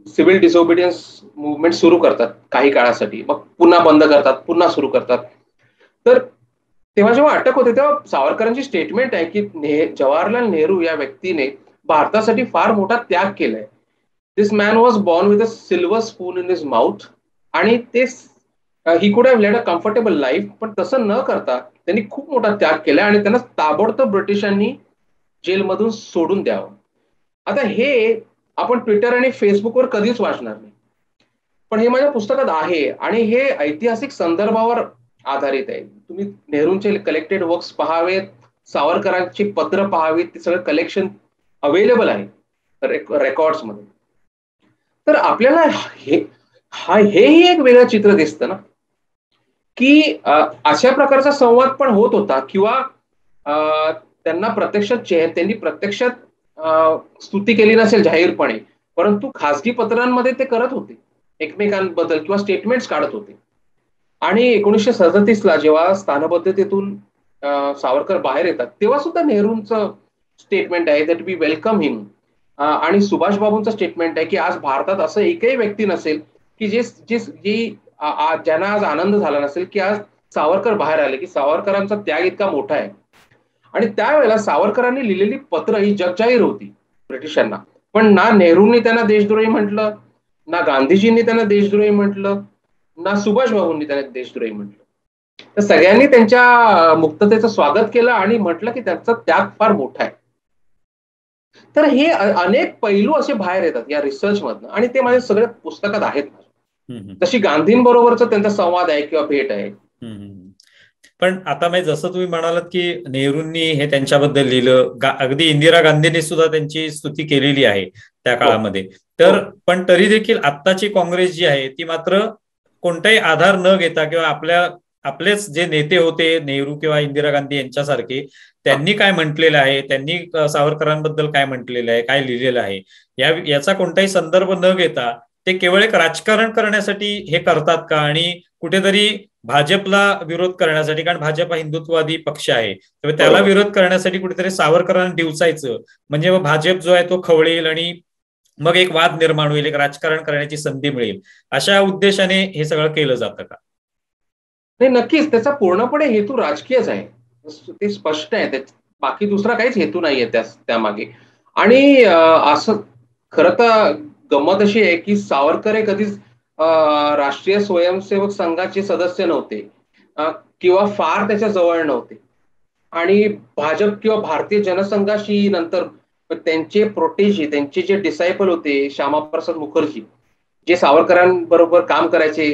सिव्हिल डिसओबिडियन्स मुवमेंट सुरू करतात काही काळासाठी, मग पुन्हा बंद करतात, पुन्हा सुरू करतात. तर तेव्हा जेव्हा अटक होते तेव्हा सावरकरांची स्टेटमेंट आहे की जवाहरलाल नेहरू या व्यक्तीने भारतासाठी फार मोठा त्याग केलाय. This man was born with a silver spoon in his mouth आणि ते he could have led a comfortable life, पण तसं न करता त्यांनी खूप मोठा त्याग केलाय आणि त्यांना ताबडतोब ब्रिटिशांनी जेलमधून सोडून द्यावं. आता हे आपण ट्विटर आणि फेसबुकवर कधीच वाचणार नाही, पण हे माझ्या पुस्तकात आहे आणि हे ऐतिहासिक संदर्भावर आधारित आहे. तुम्ही नेहरूंचे कलेक्टेड वर्क्स पहावेत, सावरकरांची पत्र पहावीत, ते सगळं कलेक्शन अवेलेबल आहे रेकॉर्ड्समध्ये. तर आपल्याला हेही एक वेगळं चित्र दिसतं ना, की अशा प्रकारचा संवाद पण होत होता किंवा त्यांना त्यांनी प्रत्यक्षात स्तुती केली नसेल जाहीरपणे, परंतु खासगी पत्रांमध्ये ते करत होते एकमेकांबद्दल किंवा स्टेटमेंट्स काढत होते. आणि 1937ला जेव्हा स्थानबद्धतेतून सावरकर बाहेर येतात तेव्हा सुद्धा नेहरूंचं स्टेटमेंट आहे दॅट वी वेलकम हिम, आणि सुभाष बाबूंचं स्टेटमेंट आहे की आज भारतात असं एकही व्यक्ती नसेल की जे जे जी ज्यांना आज आनंद झाला नसेल की आज सावरकर बाहेर आले, की सावरकरांचा त्याग इतका मोठा आहे. आणि त्यावेळेला सावरकरांनी लिहिलेली पत्र ही जगजाहीर होती ब्रिटिशांना. पण ना नेहरूंनी त्यांना देशद्रोही म्हटलं, ना गांधीजींनी त्यांना देशद्रोही म्हटलं, ना सुभाष बाबूंनी त्यांना देशद्रोही म्हटलं. तर सगळ्यांनी त्यांच्या मुक्ततेचं स्वागत केलं आणि म्हटलं की त्यांचा त्याग फार मोठा आहे. तर हे अनेक पैलू असे बाहेर येतात या रिसर्च मधनं आणि ते माझ्या सगळ्या पुस्तकात आहेत. तशी गांधींबरोबरचा त्यांचा संवाद आहे किंवा भेट आहे. पण आता मी जसं तुम्ही म्हणालात की नेहरूंनी हे त्यांच्याबद्दल लिहिलं, अगदी इंदिरा गांधींनी सुद्धा त्यांची स्तुती केलेली आहे त्या काळामध्ये. तर पण तरी देखील आत्ताची काँग्रेस जी आहे ती मात्र कोणताही आधार न घेता किंवा आपलेच जे नेते होते नेहरू किंवा इंदिरा गांधी यांच्यासारखे त्यांनी काय म्हटलेलं आहे, त्यांनी सावरकरांबद्दल काय म्हटलेलं आहे, काय लिहिलेलं आहे, याचा कोणताही संदर्भ न घेता ते केवळ एक राजकारण करण्यासाठी हे करतात का, आणि कुठेतरी भाजपला विरोध करण्यासाठी, कारण भाजप हा हिंदुत्ववादी पक्ष आहे, तर त्याला विरोध करण्यासाठी कुठेतरी सावरकरांना डिवचायचं, म्हणजे भाजप जो आहे तो खवळेल आणि मग एक वाद निर्माण होईल, एक राजकारण करण्याची संधी मिळेल, अशा उद्देशाने हे सगळं केलं जातं का? नाही, नक्कीच त्याचा पूर्णपणे हेतू राजकीयच आहे, ते स्पष्ट आहे. बाकी दुसरा काहीच हेतू नाहीये त्यामागे. आणि असं खरं तर गंमत अशी आहे की सावरकर हे कधीच राष्ट्रीय स्वयंसेवक संघाचे सदस्य नव्हते किंवा फार त्याच्या जवळ नव्हते. आणि भाजप किंवा भारतीय जनसंघाशी नंतर त्यांचे प्रोटेजी, त्यांचे जे डिसायपल होते श्यामाप्रसाद मुखर्जी, जे सावरकरांबरोबर काम करायचे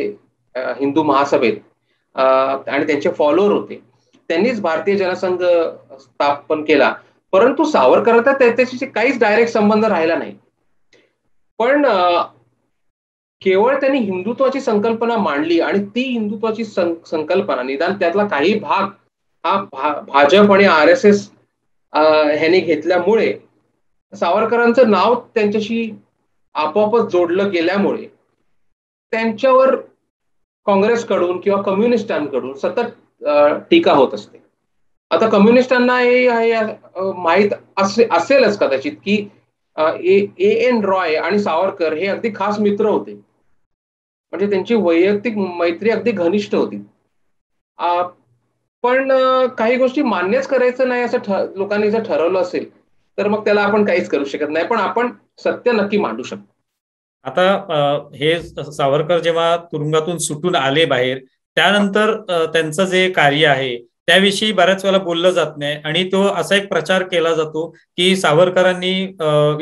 हिंदू महासभेत आणि त्यांचे फॉलोअर होते, त्यांनीच भारतीय जनसंघ स्थापन केला. परंतु सावरकरांचा त्याच्याशी काहीच डायरेक्ट संबंध राहिला नाही. पण केवळ त्यांनी हिंदुत्वाची संकल्पना मांडली आणि ती हिंदुत्वाची संकल्पना निदान त्यातला काही भाग हा भाजप आणि RSS ह्याने घेतल्यामुळे सावरकरांचं नाव त्यांच्याशी आपोआपच जोडलं गेल्यामुळे त्यांच्यावर काँग्रेसकडून किंवा कम्युनिस्टांकडून सतत टीका होत असते. आता कम्युनिस्टांना हे माहीत असेलच कदाचित की A.N. रॉय आणि सावरकर हे अगदी खास मित्र होते, म्हणजे त्यांची वैयक्तिक मैत्री अगदी घनिष्ठ होती. पण काही गोष्टी मान्यच करायचं नाही असं लोकांनी जर ठरवलं असेल तर मग त्याला आपण काहीच करू शकत नाही, पण आपण सत्य नक्की मांडू शकतो. आता हे सावरकर जेव्हा तुरुंगातून सुटून आले बाहेर, त्यानंतर त्यांचं जे कार्य आहे त्याविषयी बऱ्याच वेळा बोललं जात नाही, आणि तो असा एक प्रचार केला जातो की सावरकरांनी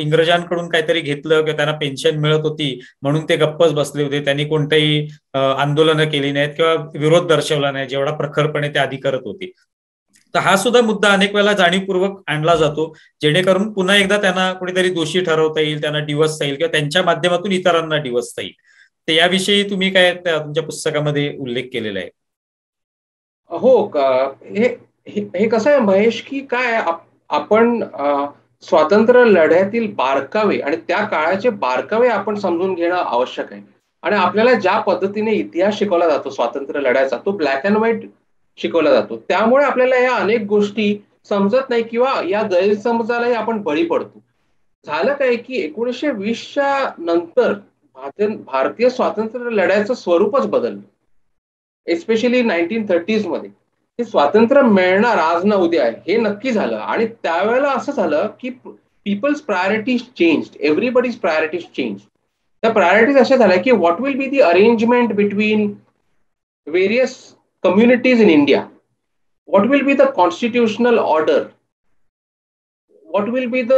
इंग्रजांकडून काहीतरी घेतलं किंवा त्यांना पेन्शन मिळत होती म्हणून ते गप्पच बसले होते, त्यांनी कोणतेही आंदोलनं केली नाहीत किंवा विरोध दर्शवला नाही जेवढा प्रखरपणे ते आधी करत होते. तर हा सुद्धा मुद्दा अनेक वेळेला जाणीवपूर्वक आणला जातो, जेणेकरून पुन्हा एकदा त्यांना कुठेतरी दोषी ठरवता येईल, त्यांना डिवसता येईल किंवा त्यांच्या माध्यमातून इतरांना डिवसता येईल. तर याविषयी तुम्ही काय तुमच्या पुस्तकामध्ये उल्लेख केलेला आहे? हो का, हे कसं आहे महेश, की काय आपण स्वातंत्र्य लढ्यातील बारकावे आणि त्या काळाचे बारकावे आपण समजून घेणं आवश्यक आहे. आणि आपल्याला ज्या पद्धतीने इतिहास शिकवला जातो स्वातंत्र्य लढ्याचा, तो ब्लॅक अँड व्हाईट शिकवला जातो, त्यामुळे आपल्याला या अनेक गोष्टी समजत नाही किंवा या गैरसमजालाही आपण बळी पडतो. झालं काय की 1920च्या नंतर भारतीय स्वातंत्र्य लढ्याचं स्वरूपच बदललं, एस्पेशली 1930s मध्ये. हे स्वातंत्र्य मिळणार आज ना उद्या हे नक्की झालं, आणि त्यावेळेला असं झालं की people's priorities change, everybody's priorities change. त्या प्रायोरिटीज अशा झाल्या की what will be the arrangement between various communities in India, what will be the constitutional order, what will be the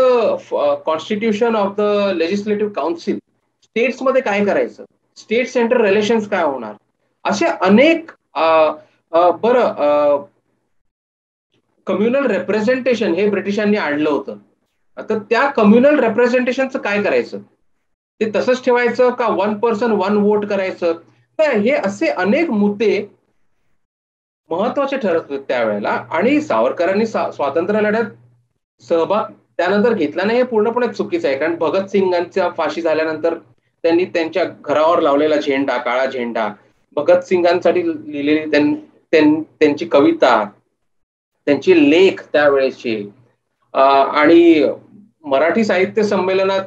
constitution of the legislative council, स्टेट्समध्ये काय करायचं, state centre relations काय होणार, असे अनेक कम्युनल रिप्रेझेंटेशन हे ब्रिटिशांनी आणलं होतं तर त्या कम्युनल रेप्रेझेंटेशनचं काय करायचं, ते तसंच ठेवायचं का 1 पर्सन 1 वोट करायचं. तर हे असे अनेक मुद्दे महत्वाचे ठरत होते त्यावेळेला. आणि सावरकरांनी स्वातंत्र्य लढ्यात सहभाग त्यानंतर घेतला नाही हे पूर्णपणे चुकीचं आहे. कारण भगतसिंगांच्या फाशी झाल्यानंतर त्यांनी त्यांच्या घरावर लावलेला झेंडा, काळा झेंडा, भगतसिंगांसाठी लिहिलेली त्यांची कविता, त्यांची लेख त्यावेळेचे, आणि मराठी साहित्य संमेलनात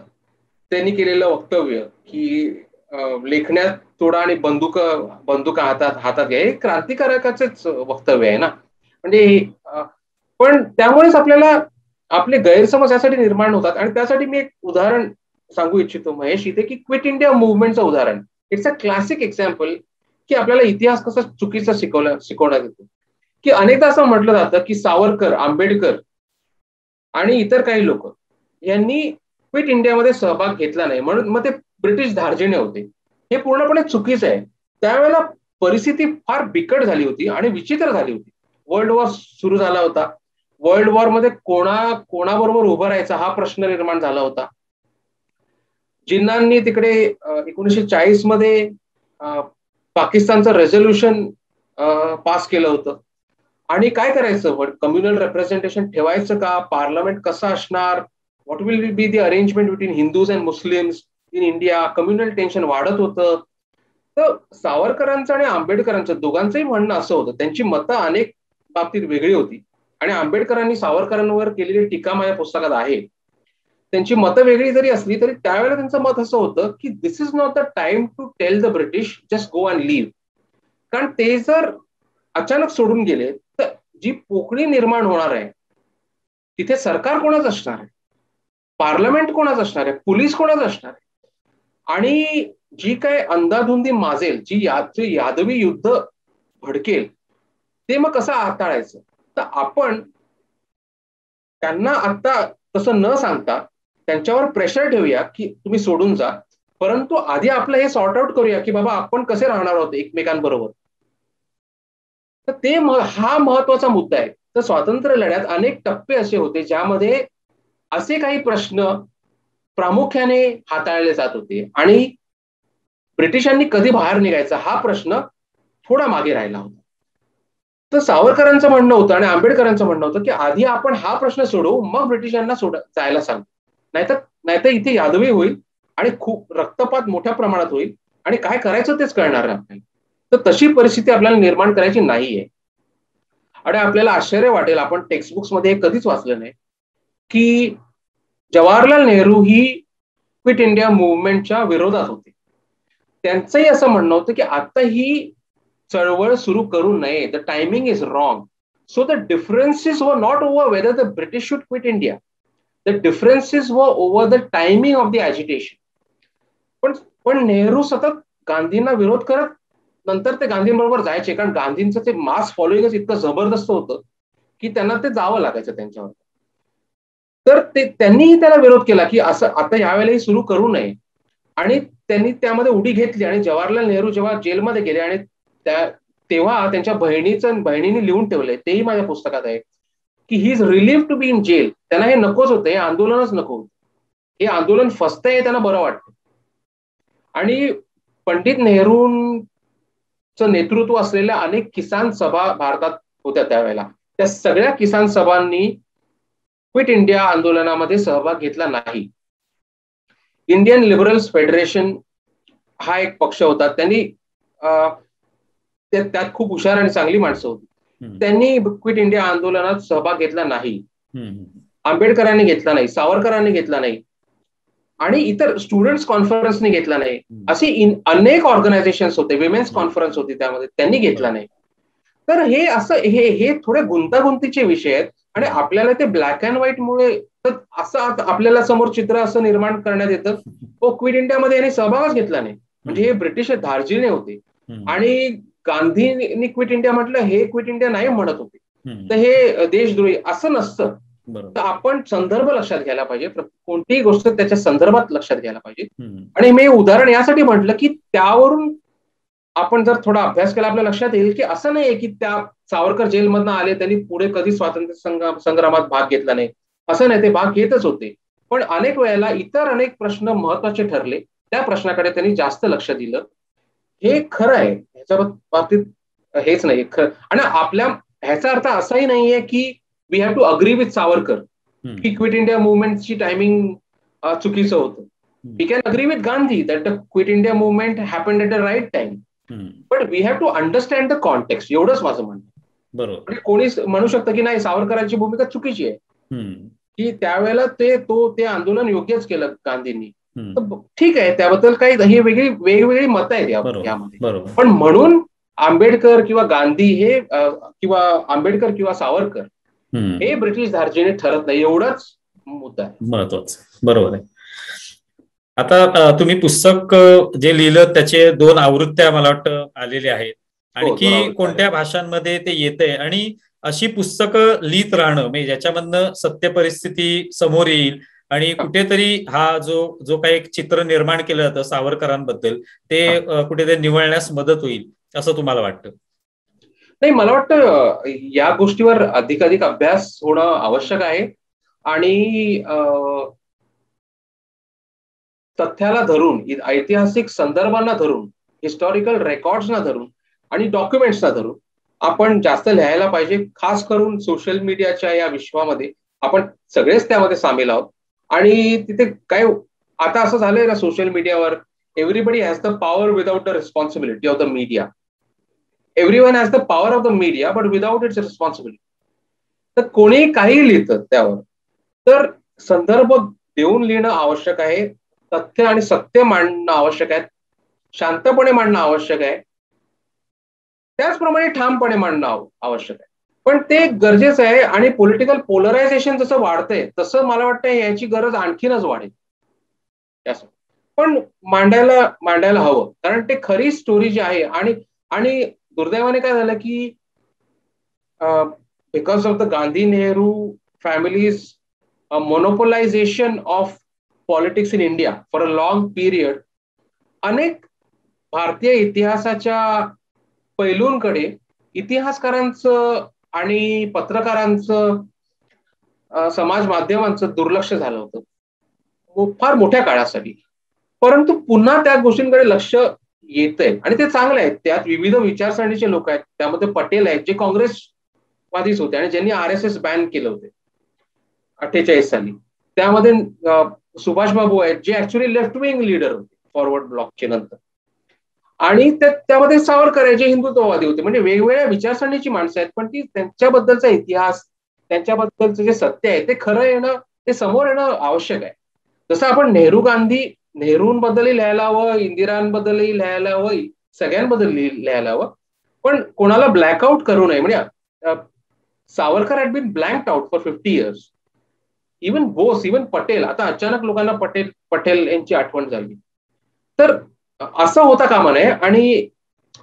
त्यांनी केलेलं वक्तव्य की लेखण्यात तोडा आणि बंदुका हातात हातात घ्या, हे क्रांतिकारकाचंच वक्तव्य आहे ना. म्हणजे पण त्यामुळेच आपल्याला आपले गैरसमज यासाठी निर्माण होतात. आणि त्यासाठी मी एक उदाहरण सांगू इच्छितो महेश इथे, की क्विट इंडिया मुव्हमेंटचं उदाहरण. इट्स अ क्लासिक एक्झाम्पल की आपल्याला इतिहास कसा चुकीचा शिकवण्यात येतो. की अनेकदा असं म्हटलं जातं की सावरकर, आंबेडकर आणि इतर काही लोक यांनी क्विट इंडियामध्ये सहभाग घेतला नाही म्हणून मग ते ब्रिटिश धार्जिणे होते. हे पूर्णपणे चुकीचं आहे. त्यावेळेला परिस्थिती फार बिकट झाली होती आणि विचित्र झाली होती. वर्ल्ड वॉर सुरू झाला होता. वर्ल्ड वॉर मध्ये कोणाबरोबर उभं राहायचा हा प्रश्न निर्माण झाला होता. जिन्नांनी तिकडे 1940 मध्ये पाकिस्तानचं रेझोल्युशन पास केलं होतं. आणि काय करायचं, कम्युनल रिप्रेझेंटेशन ठेवायचं का, पार्लमेंट कसं असणार, what will be the arrangement between Hindus and Muslims in India. Communal tension वाढत होतं. तर सावरकरांचं आणि आंबेडकरांचं दोघांचंही म्हणणं असं होतं. त्यांची मतं अनेक बाबतीत वेगळी होती आणि आंबेडकरांनी सावरकरांवर केलेली टीका माझ्या पुस्तकात आहे. त्यांची मतं वेगळी जरी असली तरी त्यावेळेला त्यांचं मत असं होतं की this is not the time to tell the British just go and leave. कारण ते जर अचानक सोडून गेले तर जी पोकळी निर्माण होणार आहे तिथे सरकार कोणाच असणार आहे, पार्लमेंट कोणाच असणार आहे, पोलीस कोणाच असणार आहे, आणि जी काय अंधाधुंदी माजेल, जी यादवी युद्ध भडकेल ते मग कसं हाताळायचं. तर आपण त्यांना आता तसं न सांगता त्यांच्यावर प्रेशर ठेवूया की तुम्ही सोडून जा, परंतु आधी आपलं हे सॉर्ट आउट करूया की बाबा आपण कसे राहणार आहोत एकमेकांबरोबर. तर ते हा महत्वाचा मुद्दा आहे. तर स्वातंत्र्य लढ्यात अनेक टप्पे असे होते ज्यामध्ये असे काही प्रश्न प्रामुख्याने हाताळले जात होते आणि ब्रिटिशांनी कधी बाहेर निघायचा हा प्रश्न थोडा मागे राहिला होता. तर सावरकरांचं म्हणणं होतं आणि आंबेडकरांचं म्हणणं होतं की आधी आपण हा प्रश्न सोडवू, मग ब्रिटिशांना जायला सांगू. नाहीतर इथे यादवी होईल आणि खूप रक्तपात मोठ्या प्रमाणात होईल आणि काय करायचं तेच कळणार नाही आपल्याला. तर तशी परिस्थिती आपल्याला निर्माण करायची नाहीये. आणि आपल्याला आश्चर्य वाटेल, आपण टेक्स्टबुक्स मध्ये कधीच वाचलं नाही की जवाहरलाल नेहरू ही क्विट इंडिया मुव्हमेंटच्या विरोधात होते. त्यांचंही असं म्हणणं होतं की आता ही चळवळ सुरू करू नये. The timing is wrong. So the differences were not over whether the British should quit India, the differences were over the timing of the agitation. पण नेहरू सतत गांधींना विरोध करत नंतर ते गांधींबरोबर जायचे, कारण गांधींचं ते मास फॉलोईंगच इतकं जबरदस्त होतं की त्यांना ते जावं लागायचं त्यांच्यावर. तर त्यांनीही त्याला विरोध केला की असं आता यावेळेलाही सुरू करू नये. आणि त्यांनी त्यामध्ये उडी घेतली आणि जवाहरलाल नेहरू जेव्हा जेलमध्ये गेले आणि तेव्हा त्यांच्या बहिणीने लिहून ठेवलंय, तेही माझ्या पुस्तकात आहे, की he is relieve to be in jail. त्यांना हे नकोच होतं, हे आंदोलनच नको होतं, हे आंदोलन फसतंय त्यांना बरं वाटतं. आणि पंडित नेहरूंचं नेतृत्व असलेल्या अनेक किसान सभा भारतात होत्या त्यावेळेला. त्या सगळ्या किसान सभांनी क्विट इंडिया आंदोलनामध्ये सहभाग घेतला नाही. इंडियन लिबरल्स फेडरेशन हा एक पक्ष होता. त्यांनी त्यात खूप हुशार आणि चांगली माणसं होती. त्यांनी क्विट इंडिया आंदोलनात सहभाग घेतला नाही. आंबेडकरांनी घेतला नाही, सावरकरांनी घेतला नाही आणि इतर स्टुडंट्स कॉन्फरन्सने घेतला नाही. असे अनेक ऑर्गनायझेशन्स होते, विमेन्स कॉन्फरन्स होती, त्यामध्ये त्यांनी घेतला नाही. तर हे असं हे थोडे गुंतागुंतीचे विषय आहेत आणि आपल्याला ते ब्लॅक अँड व्हाईट मुळे असं आपल्याला समोर चित्र असं निर्माण करण्यात येतं, क्विट इंडियामध्ये यांनी सहभागच घेतला नाही, म्हणजे हे ब्रिटिश धार्जिणे होते आणि गांधींनी क्विट इंडिया म्हटलं, हे क्विट इंडिया नाही म्हणत होते, तर हे देशद्रोही असं नसतं. तर आपण संदर्भ लक्षात घ्यायला पाहिजे, कोणतीही गोष्ट त्याच्या संदर्भात लक्षात घ्यायला पाहिजे. आणि मी उदाहरण यासाठी म्हटलं की त्यावरून आपण जर थोडा अभ्यास केला आपल्या लक्षात येईल की असं नाहीये की त्या सावरकर जेलमधनं आले, त्यांनी पुढे कधी स्वातंत्र्य संग्रामात भाग घेतला नाही, असं नाही, ते भाग घेतच होते. पण अनेक वेळेला इतर अनेक प्रश्न महत्वाचे ठरले, त्या प्रश्नाकडे त्यांनी जास्त लक्ष दिलं. हे खरं आहे, ह्याच्या बाबतीत हेच नाही आणि आपल्या ह्याचा अर्थ असाही नाहीये की we have to agree with Savarkar की क्विट इंडिया मुवमेंटची टायमिंग चुकीचं होतं. We can agree with Gandhi that the quit India movement happened at the right time, but we have to understand the context. एवढंच माझं म्हणणं. बरोबर. कोणी म्हणू शकतं की नाही, सावरकरांची भूमिका चुकीची आहे, की त्यावेळेला ते आंदोलन योग्यच केलं गांधींनी. ठीक आहे, त्याबद्दल काही ही वेगवेगळी मतं आहेत यामध्ये. पण म्हणून आंबेडकर किंवा गांधी हे किंवा आंबेडकर किंवा सावरकर हे ब्रिटिश धार्जिणे ठरत नाही, एवढंच मुद्दा आहे. महत्वाचं. बरोबर आहे. आता तुम्ही पुस्तक जे लिहिलं त्याचे 2 आवृत्त्या मला वाटतं आलेल्या आहेत. आणखी कोणत्या भाषांमध्ये ते येतंय? आणि अशी पुस्तकं लिहित राहणं म्हणजे ज्याच्यामधनं सत्य परिस्थिती समोर येईल आणि कुठेतरी हा जो काही एक चित्र निर्माण केलं जातं सावरकरांबद्दल ते कुठेतरी निवळण्यास मदत होईल असं तुम्हाला वाटतं? नाही, मला वाटतं या गोष्टीवर अधिकाधिक अभ्यास होणं आवश्यक आहे. आणि तथ्याला धरून, ऐतिहासिक संदर्भांना धरून, हिस्टॉरिकल रेकॉर्ड्सना धरून आणि डॉक्युमेंट्सना धरून आपण जास्त लिहायला पाहिजे. खास करून सोशल मीडियाच्या या विश्वामध्ये आपण सगळेच त्यामध्ये सामील आहोत. आणि तिथे काय आता असं झालंय ना, सोशल मीडियावर everybody has the power without the responsibility of the media. Everyone has the power of the media but without its responsibility. तर कोणी काही लिहितं त्यावर, तर संदर्भ देऊन लिहिणं आवश्यक आहे, तथ्य आणि सत्य मांडणं आवश्यक आहे, शांतपणे मांडणं आवश्यक आहे, त्याचप्रमाणे ठामपणे मांडणं आवश्यक आहे. पण ते गरजेचं आहे. आणि पॉलिटिकल पोलरायझेशन जसं वाढतंय तसं मला वाटतं याची गरज आणखीनच वाढेल. पण मांडायला हवं, कारण ते खरी स्टोरी जी आहे. आणि दुर्दैवाने काय झालं की because of the Gandhi Nehru family's monopolisation of politics in India for a long period, अनेक भारतीय इतिहासाच्या पैलूंकडे इतिहासकारांचं आणि पत्रकारांचं, समाज माध्यमांचं दुर्लक्ष झालं होतं फार मोठ्या काळासाठी. परंतु पुन्हा त्या गोष्टींकडे लक्ष येतंय आणि ते चांगलं आहे. त्यात विविध विचारसरणीचे लोक आहेत. त्यामध्ये पटेल आहेत जे काँग्रेसवादीच होते आणि ज्यांनी RSS बॅन केलं होते 48 साली. त्यामध्ये सुभाष बाबू आहेत जे ऍक्च्युली लेफ्ट विंग लीडर होते फॉरवर्ड ब्लॉकचे नंतर. आणि त्यामध्ये सावरकर आहे जे हिंदुत्ववादी होते. म्हणजे वेगवेगळ्या विचारसरणीची माणसं आहेत, पण ती त्यांच्याबद्दलचा इतिहास, त्यांच्याबद्दलचं जे सत्य आहे ते खरं येणं, ते समोर येणं आवश्यक आहे. जसं आपण नेहरूंबद्दलही लिहायला हवं, इंदिरांबद्दलही लिहायला हवं, सगळ्यांबद्दल लिहायला हवं, पण कोणाला ब्लॅकआउट करू नये. म्हणजे Savarkar had been blanked out for 50 years. Even Bose, even Patel, आता अचानक लोकांना पटेल यांची आठवण झाली. तर असं होता कामा नये. आणि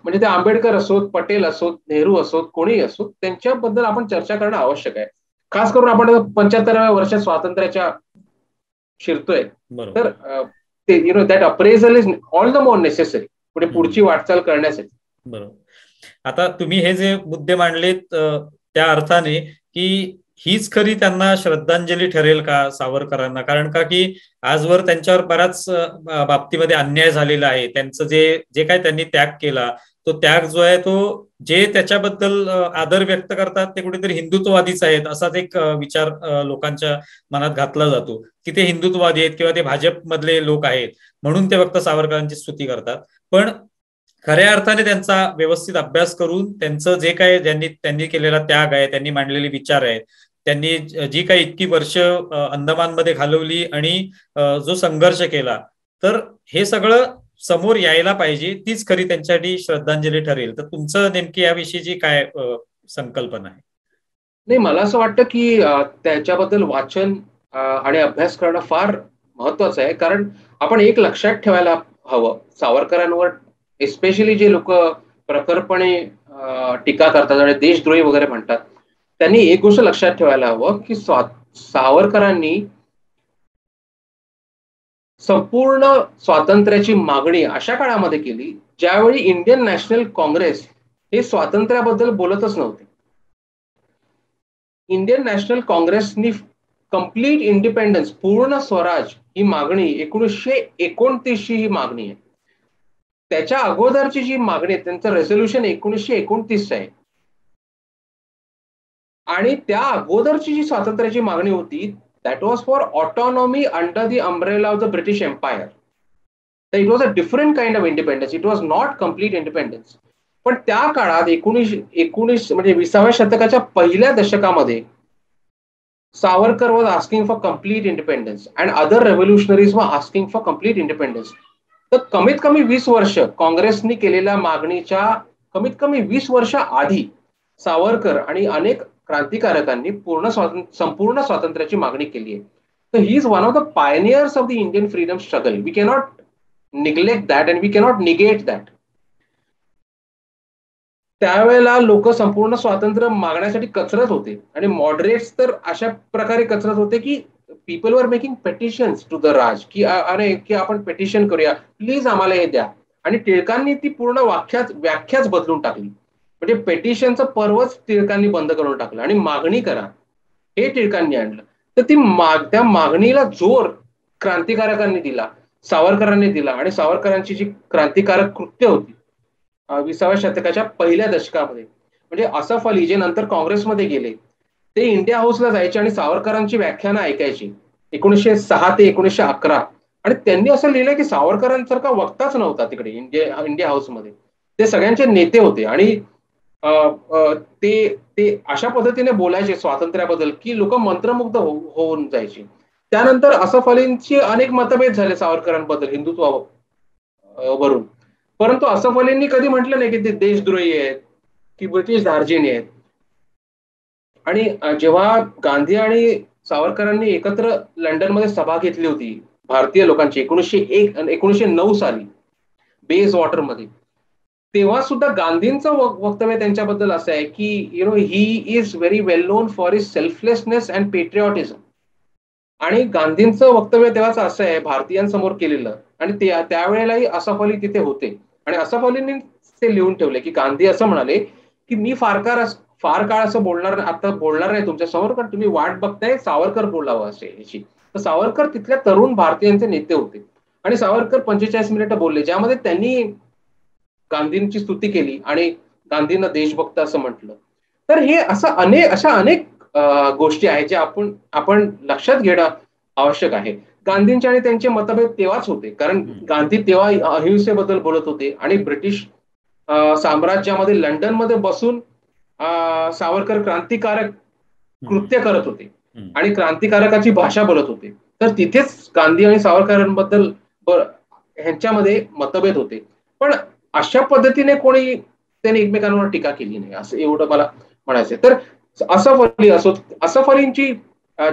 म्हणजे ते आंबेडकर असोत, पटेल असोत, नेहरू असोत, कोणीही असोत, त्यांच्याबद्दल आपण चर्चा करणं आवश्यक आहे. खास करून आपण 75व्या वर्षात स्वातंत्र्याच्या शिरतोय, तर ते that appraisal is all the more necessary पुढची वाटचाल करण्यासाठी. बरोबर. आता तुम्ही हे जे मुद्दे मांडलेत त्या अर्थाने की हीच खरी त्यांना श्रद्धांजली ठरेल का सावरकरांना? कारण का की आजवर त्यांच्यावर बऱ्याच बाबतीमध्ये अन्याय झालेला आहे. त्यांचं जे काय त्यांनी त्याग केला, तो त्याग जो आहे तो जे त्याच्याबद्दल आदर व्यक्त करतात ते कुठेतरी हिंदुत्ववादीच आहेत असाच एक विचार लोकांच्या मनात घातला जातो की ते हिंदुत्ववादी आहेत किंवा ते भाजपमधले लोक आहेत म्हणून ते फक्त सावरकरांची स्तुती करतात. पण खऱ्या अर्थाने त्यांचा व्यवस्थित अभ्यास करून त्यांचं जे काय त्यांनी केलेला त्याग आहे, त्यांनी मांडलेले विचार आहेत, त्यांनी जी काही इतकी वर्ष अंदमानमध्ये घालवली आणि जो संघर्ष केला, तर हे सगळं समोर यायला पाहिजे. तीच खरी त्यांच्यासाठी श्रद्धांजली ठरेल. तर तुमचं नेमकी याविषयीची काय संकल्पना आहे? नाही, मला असं वाटतं की त्याच्याबद्दल वाचन आणि अभ्यास करणं फार महत्वाचं आहे. कारण आपण एक लक्षात ठेवायला हवं, सावरकरांवर एस्पेशली जे लोक प्रखरपणे टीका करतात आणि देशद्रोही वगैरे म्हणतात, त्यांनी एक गोष्ट लक्षात ठेवायला हवं की सावरकरांनी संपूर्ण स्वातंत्र्याची मागणी अशा काळामध्ये केली ज्यावेळी इंडियन नॅशनल काँग्रेस हे स्वातंत्र्याबद्दल बोलतच नव्हते. इंडियन नॅशनल काँग्रेसनी कम्प्लीट इंडिपेंडन्स, पूर्ण स्वराज ही मागणी 1929ची ही मागणी आहे. त्याच्या अगोदरची जी मागणी आहे त्यांचं रेझोल्युशन 1929 आहे. आणि त्या अगोदरची जी स्वातंत्र्याची मागणी होती that was for autonomy under the umbrella of the British Empire. It was a different kind of independence. It was not complete independence. पण त्या काळात 19 म्हणजे 20व्या शतकाच्या पहिल्या दशकामध्ये Savarkar was asking for complete independence and other revolutionaries were asking for complete independence. तर कमीत कमी 20 वर्ष काँग्रेसनी केलेल्या मागणीच्या कमीत कमी 20 वर्ष आधी सावरकर आणि अनेक क्रांतिकारकांनी संपूर्ण स्वातंत्र्याची मागणी केली आहे. तर he is one of the pioneers of the Indian freedom struggle. We cannot neglect that and we cannot negate that. त्यावेळेला लोक संपूर्ण स्वातंत्र्य मागण्यासाठी कचरत होते आणि मॉडरेट्स तर अशा प्रकारे कचरत होते की people were making petitions to the Raj की अरे की आपण पेटिशन करूया, प्लीज आम्हाला हे द्या. आणि टिळकांनी ती पूर्ण व्याख्याच बदलून टाकली. म्हणजे पेटिशनचं पर्वच टिळकांनी बंद करून टाकलं आणि मागणी करा हे टिळकांनी आणलं. तर त्या मागणीला जोर क्रांतिकारकांनी दिला, सावरकरांनी दिला. आणि सावरकरांची जी क्रांतिकारक कृत्य होती 20व्या शतकाच्या पहिल्या दशकामध्ये, म्हणजे असफ अली जे नंतर काँग्रेसमध्ये गेले, ते इंडिया हाऊसला जायचे आणि सावरकरांची व्याख्यानं ऐकायची 1906 ते 1911. आणि त्यांनी असं लिहिलं की सावरकरांसारखा वक्ताच नव्हता तिकडे इंडिया हाऊसमध्ये. ते सगळ्यांचे नेते होते आणि ते अशा पद्धतीने बोलायचे स्वातंत्र्याबद्दल की लोक मंत्रमुग्ध होऊन जायचे. त्यानंतर असफ अलींची अनेक मतभेद झाले सावरकरांबद्दल हिंदुत्वावरून. परंतु असफ अलींनी कधी म्हटलं नाही की ते देशद्रोही आहेत की ब्रिटिश धार्जिणे आहेत. आणि जेव्हा गांधी आणि सावरकरांनी एकत्र लंडनमध्ये सभा घेतली होती भारतीय लोकांची 1909 साली बेस वॉटरमध्ये, तेव्हा सुद्धा गांधींचं वक्तव्य त्यांच्याबद्दल असं आहे की he is very well known for his selflessness and patriotism. आणि गांधींचं वक्तव्य तेव्हाच असं आहे भारतीयांसमोर केलेलं. आणि त्यावेळेलाही असफ अली तिथे होते आणि असफ अलींनी ते लिहून ठेवले की गांधी असं म्हणाले की मी फार काळ असं बोलणार नाही तुमच्या समोर, कारण तुम्ही वाट बघताय सावरकर बोलावं असे याची. तर सावरकर तिथल्या तरुण भारतीयांचे नेते होते आणि सावरकर 45 मिनिटं बोलले, ज्यामध्ये त्यांनी गांधींची स्तुती केली आणि गांधींना देशभक्त असं म्हटलं. तर हे अशा अनेक गोष्टी आहेत ज्या आपण लक्षात घेणं आवश्यक आहे. गांधींचे आणि त्यांचे मतभेद तेव्हाच होते, कारण गांधी तेव्हा अहिंसेबद्दल बोलत होते आणि ब्रिटिश साम्राज्यामध्ये लंडनमध्ये बसून सावरकर क्रांतिकारक कृत्य करत होते आणि क्रांतिकारकाची भाषा बोलत होते. तर तिथेच गांधी आणि सावरकरांबद्दल ह्यांच्यामध्ये मतभेद होते. पण अशा पद्धतीने कोणी त्यांनी एकमेकांवर टीका केली नाही, असं एवढं मला म्हणायचंय. तर असफ अलींची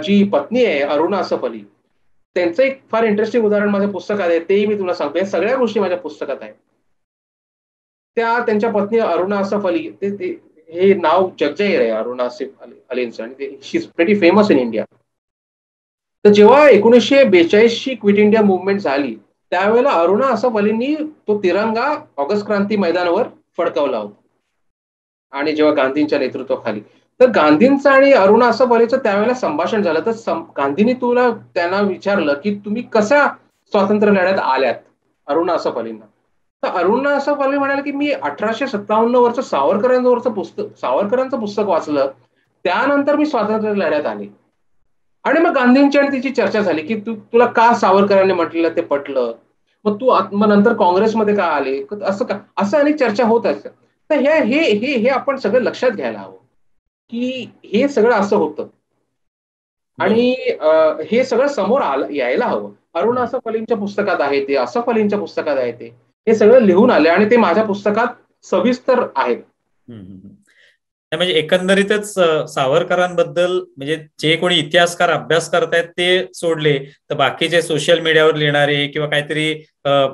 जी पत्नी आहे अरुणा असफ अली, त्यांचं एक फार इंटरेस्टिंग उदाहरण माझ्या पुस्तकात आहे, तेही मी तुला सांगतो. या सगळ्या गोष्टी माझ्या पुस्तकात आहेत. त्यांच्या पत्नी अरुणा असफ अली, हे नाव जगजाहीर आहे अरुणा असफ अलींचं आणि she is pretty famous in India. तर जेव्हा 1942ची क्विट इंडिया मुवमेंट झाली त्यावेळेला अरुणा असफ अलींनी तो तिरंगा ऑगस्ट क्रांती मैदानावर फडकवला होता आणि जेव्हा गांधींच्या नेतृत्वाखाली. तर गांधींचं आणि अरुणा असफ अलीचं त्यावेळेला संभाषण झालं. तर गांधींनी त्यांना विचारलं की तुम्ही कसा स्वातंत्र्य लढ्यात आल्यात अरुणा असफ अलींना. तर अरुणा असफ अली म्हणाले की मी 1857 वर्ष सावरकरांचं पुस्तक वाचलं, त्यानंतर मी स्वातंत्र्य लढ्यात आले. आणि मग गांधींची आणि तिची चर्चा झाली की तुला का सावरकरांनी म्हटलेलं ते पटलं, मग नंतर काँग्रेसमध्ये का आले, असं अनेक चर्चा होत असतात. तर हे आपण सगळं लक्षात घ्यायला हवं की हे सगळं असं होतं आणि हे सगळं समोर यायला हवं. अरुणा असफ अलींच्या पुस्तकात आहे ते, असफ अलींच्या पुस्तकात आहे ते, हे सगळं लिहून आले आणि ते माझ्या पुस्तकात सविस्तर आहेत. म्हणजे एकंदरीतच सावरकरांबद्दल म्हणजे जे कोणी इतिहासकार अभ्यास करतायत ते सोडले तर बाकीचे सोशल मीडियावर लिहिणारे किंवा काहीतरी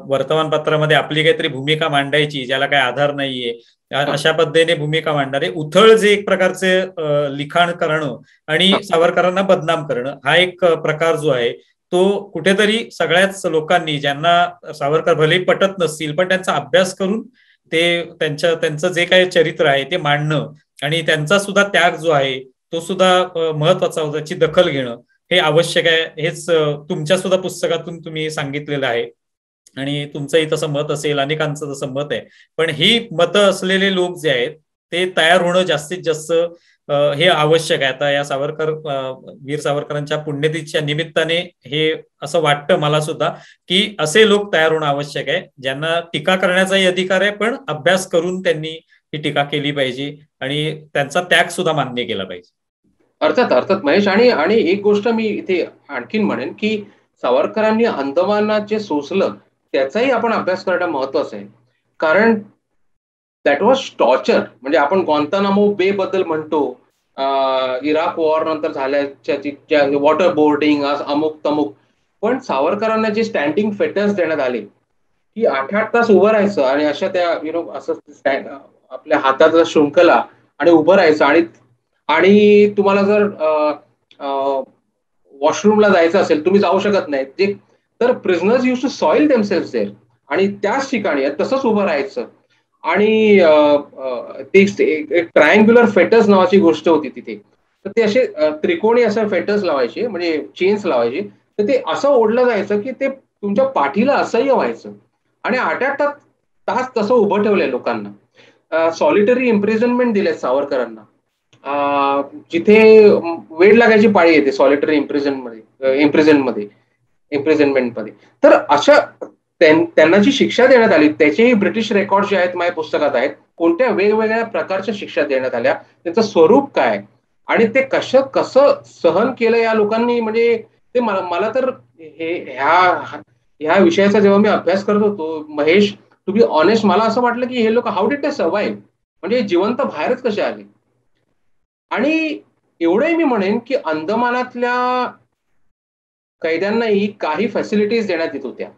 वर्तमानपत्रामध्ये आपली काहीतरी भूमिका मांडायची ज्याला काही आधार नाहीये अशा पद्धतीने भूमिका मांडणारे उथळ जे एक प्रकारचे लिखाण करणं आणि सावरकरांना बदनाम करणं हा एक प्रकार जो आहे तो कुठेतरी सगळ्याच लोकांनी ज्यांना सावरकर भलेही पटत नसतील पण त्यांचा अभ्यास करून ते त्यांचं जे काही चरित्र आहे ते मांडणं आणि त्यांचा सुद्धा त्याग जो आहे तो सुद्धा महत्वाचा होता, त्याची दखल घेणं हे आवश्यक आहे. हेच तुमच्या सुद्धा पुस्तकातून तुम्ही सांगितलेलं आहे आणि तुमचंही तसं मत असेल, अनेकांचं तसं मत आहे. पण ही मतं असलेले लोक जे आहेत ते तयार होणं जास्तीत जास्त हे आवश्यक आहे. आता या वीर सावरकरांच्या पुण्यतिथीच्या निमित्ताने हे असं वाटतं मला सुद्धा की असे लोक तयार होणं आवश्यक आहे, ज्यांना टीका करण्याचाही अधिकार आहे, पण अभ्यास करून त्यांनी ही टीका केली पाहिजे आणि त्यांचा त्याग सुद्धा मान्य केला पाहिजे. अर्थात अर्थात महेश. आणि आणि एक गोष्ट मी इथे आणखीन म्हणेन की सावरकरांनी अंदमानात जे सोसलं त्याचाही आपण अभ्यास करणं महत्वाचं आहे. कारण दॅट वॉज टॉर्चर. म्हणजे आपण ग्वांतानामो बे बद्दल म्हणतो, इराक वॉर नंतर झाल्याच्या वॉटर बोर्डिंग अमुक तमुक, पण सावरकरांना जे स्टँडिंग फेटर्स देण्यात आले की 8-8 तास उभं राहायचं आणि अशा त्या असं आपल्या हाताचा शृंखला आणि उभं राहायचं. आणि आणि तुम्हाला जर वॉशरूमला जायचं असेल, तुम्ही जाऊ शकत नाही जे, तर prisoners use to soil themselves there आणि त्याच ठिकाणी तसंच उभं राहायचं. आणि एक ट्रायंग्युलर फेटर्स नावाची गोष्ट होती तिथे. तर ते असे त्रिकोणी असं फेटर्स लावायचे, म्हणजे चेन्स लावायचे. तर ते असं ओढलं जायचं की ते तुमच्या पाठीला असह्य व्हायचं. आणि 8-8 तास तसं उभं ठेवलंय लोकांना. सॉलिटरी इम्प्रिझनमेंट दिले सावरकरांना. जिथे वेळ लागायची पाळी येते सॉलिटरी इम्प्रिझनमेंट मध्ये. तर अशा त्यांना जी शिक्षा देण्यात आली त्याचेही ब्रिटिश रेकॉर्ड जे आहेत माझ्या पुस्तकात आहेत. कोणत्या वेगवेगळ्या प्रकारच्या शिक्षा देण्यात आल्या, त्याचं स्वरूप काय आणि ते कसं सहन केलं या लोकांनी. म्हणजे ते मला तर ह्या विषयाचा जेव्हा मी अभ्यास करत होतो महेश, टू बी ऑनेस्ट, मला असं वाटलं की हे लोक हाऊ डिड दे सर्व्हाइव्ह, म्हणजे जिवंत बाहेरच कसे आले. आणि एवढंही मी म्हणेन की अंदमानातल्या कैद्यांनाही काही फॅसिलिटीज देण्यात येत होत्या.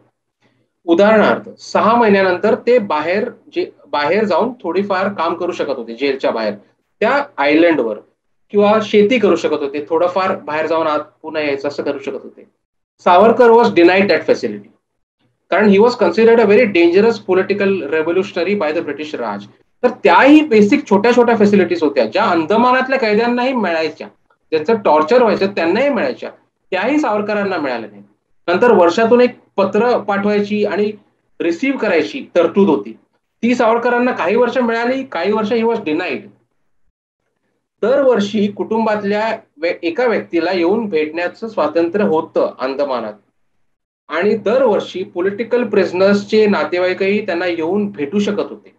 उदाहरणार्थ 6 महिन्यानंतर ते बाहेर जाऊन थोडीफार काम करू शकत होते जेलच्या बाहेर, त्या आयलंडवर, किंवा शेती करू शकत होते, थोडंफार बाहेर जाऊन आत पुन्हा यायचं असं करू शकत होते. Savarkar was denied that facility कारण he was considered a very dangerous political revolutionary by the British Raj. तर त्याही बेसिक छोट्या छोट्या फॅसिलिटीज होत्या ज्या अंदमानातल्या कैद्यांनाही मिळायच्या, ज्यांचं टॉर्चर व्हायचं त्यांनाही मिळायच्या, त्याही सावरकरांना मिळाल्या नाही. नंतर वर्षातून एक पत्र पाठवायची आणि रिसीव्ह करायची तरतूद होती, ती सावरकरांना काही वर्ष मिळाली, काही वर्ष ही वॉज डिनाईड. दरवर्षी कुटुंबातल्या एका व्यक्तीला येऊन भेटण्याचं स्वातंत्र्य होतं अंदमानात. आणि दरवर्षी पॉलिटिकल प्रिझनर्सचे नातेवाईकही त्यांना येऊन भेटू शकत होते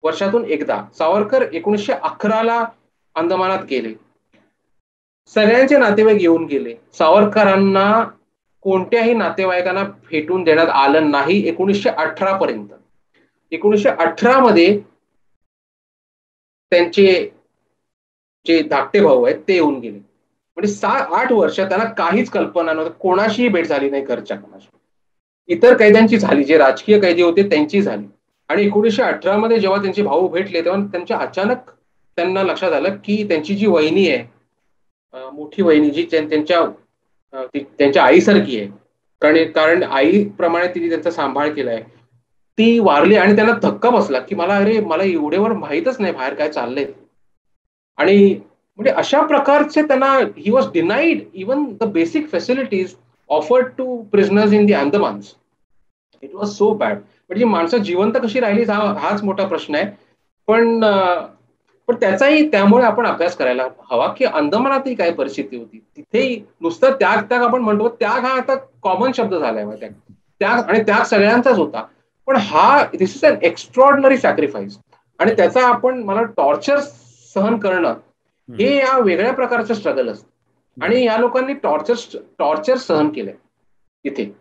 वर्षातून एकदा. सावरकर 1911 अंदमानात गेले, सगळ्यांचे नातेवाईक येऊन गेले. सावरकरांना कोणत्याही नातेवाईकांना भेटून देण्यात आलं नाही 1918 पर्यंत. 1918 मध्ये त्यांचे जे धाकटे भाऊ आहेत ते येऊन गेले. म्हणजे 7-8 वर्ष त्यांना काहीच कल्पना नव्हती, कोणाशीही भेट झाली नाही घरच्या कोणाशी. इतर कैद्यांची झाली, जे राजकीय कैदी होते त्यांची झाली. आणि 1918 मध्ये जेव्हा त्यांचे भाऊ भेटले तेव्हा त्यांच्या अचानक त्यांना लक्षात आलं की त्यांची जी वहिनी आहे, मोठी वहिनी, जी त्यांच्या आईसारखी आहे, कारण आईप्रमाणे तिने त्यांचा सांभाळ केलाय, ती वारली. आणि त्यांना धक्का बसला की मला एवढेवर माहीतच नाही बाहेर काय चाललंय. आणि म्हणजे अशा प्रकारचे त्यांना he was denied even the basic facilities offered to prisoners in the Andamans. It was so bad. म्हणजे माणसं जिवंत कशी राहिली हाच मोठा प्रश्न आहे. पण पण त्यामुळे आपण अभ्यास करायला हवा की अंदमानातही काय परिस्थिती होती. तिथेही नुसतं त्याग आपण म्हणतो, त्याग हा आता कॉमन शब्द झालाय. त्याग आणि त्याग सगळ्यांचाच होता, पण दिस इज अन एक्स्ट्रॉर्डिनरी सॅक्रिफाईस. आणि त्याचा मला टॉर्चर सहन करणं हे या वेगळ्या प्रकारचं स्ट्रगल असतं. आणि या लोकांनी टॉर्चर सहन केलंय इथे.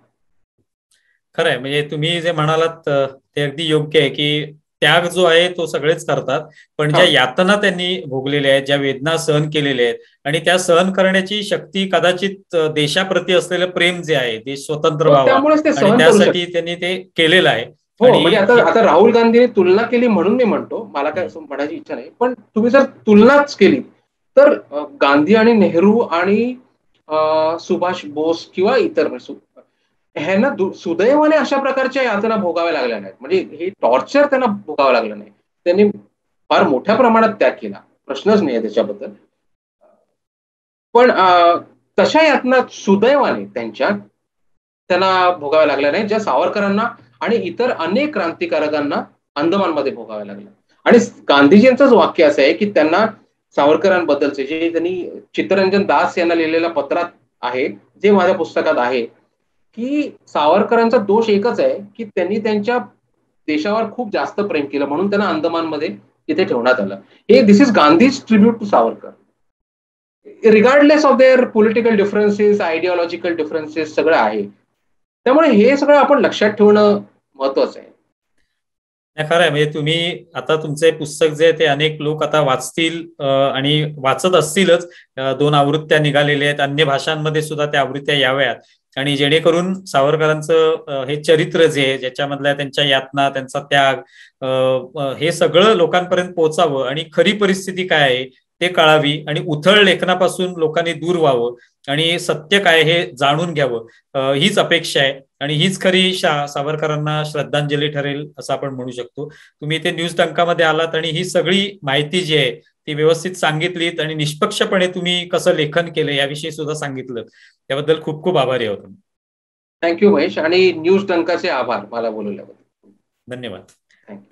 खरंय, म्हणजे तुम्ही जे म्हणालात ते अगदी योग्य आहे की त्याग जो आहे तो सगळेच करतात, पण ज्या यातना त्यांनी भोगलेल्या आहेत, ज्या वेदना सहन केलेल्या आहेत, आणि त्या सहन करण्याची शक्ती कदाचित देशाप्रती असलेलं प्रेम जे आहे, देश स्वतंत्र व्हावा त्यामुळेच ते आणि सहन करू त्यासाठी शकतात. त्यांनी ते केलेलं आहे. हो, आणि म्हणजे आता राहुल गांधीने तुलना केली म्हणून मी म्हणतो, मला काय म्हणायची इच्छा नाही, पण तुम्ही जर तुलनाच केली तर गांधी आणि नेहरू आणि सुभाष बोस किंवा इतर ह्यांना सुदैवाने अशा प्रकारच्या यातना भोगाव्या लागल्या नाहीत. म्हणजे हे टॉर्चर त्यांना भोगावं लागलं नाही. त्यांनी फार मोठ्या प्रमाणात त्याग केला, प्रश्नच नाही त्याच्याबद्दल. पण तशा यातना सुदैवाने त्यांना भोगाव्या लागल्या नाही, ज्या सावरकरांना आणि इतर अनेक क्रांतिकारकांना अंदमानमध्ये भोगाव्या लागल्या. आणि गांधीजींचंच वाक्य असं आहे की त्यांना सावरकरांबद्दलचे जे त्यांनी चित्तरंजन दास यांना लिहिलेल्या पत्रात आहे, जे माझ्या पुस्तकात आहे, की सावरकरांचा दोष एकच आहे की त्यांनी त्यांच्या देशावर खूप जास्त प्रेम केलं म्हणून त्यांना अंदमानमध्ये तिथे ठेवण्यात आलं. हे this is Gandhi's tribute to Savarkar. Regardless of their political differences, ideological differences सगळं आहे. त्यामुळे हे सगळं आपण लक्षात ठेवणं महत्वाचं आहे. खरं आहे. म्हणजे तुम्ही आता तुमचे पुस्तक जे आहे ते अनेक लोक आता वाचतील आणि वाचत असतीलच. 2 आवृत्त्या निघालेल्या आहेत, अन्य भाषांमध्ये सुद्धा त्या आवृत्त्या याव्यात आणि जेणेकरून सावरकरांचं हे चरित्र जे आहे, ज्याच्यामधल्या त्यांच्या यातना, त्यांचा त्याग, हे सगळं लोकांपर्यंत पोहोचावं आणि खरी परिस्थिती काय आहे ते कळावी आणि उथळ लेखनापासून लोकांनी दूर व्हावं आणि सत्य काय हे जाणून घ्यावं, हीच अपेक्षा आहे आणि हीच खरी सावरकरांना श्रद्धांजली ठरेल असं आपण म्हणू शकतो. तुम्ही इथे न्यूज टंकामध्ये आलात आणि ही सगळी माहिती जी आहे ती व्यवस्थित सांगितलीत आणि निष्पक्षपणे तुम्ही कसं लेखन केलं याविषयी सुद्धा सांगितलं, त्याबद्दल खूप खूप आभारी आहोत. थँक्यू महेश, आणि न्यूज टंकाचे आभार मला बोलवल्याबद्दल. धन्यवाद.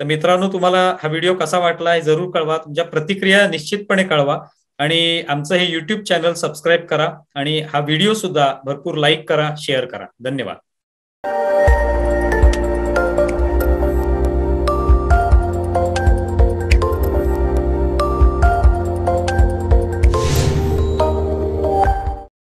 तर मित्रांनो, तुम्हाला हा व्हिडिओ कसा वाटला हे जरूर कळवा. तुमच्या प्रतिक्रिया निश्चितपणे कळवा आणि आमचं हे युट्यूब चॅनल सबस्क्राईब करा आणि हा व्हिडिओ सुद्धा भरपूर लाईक करा, शेअर करा. धन्यवाद.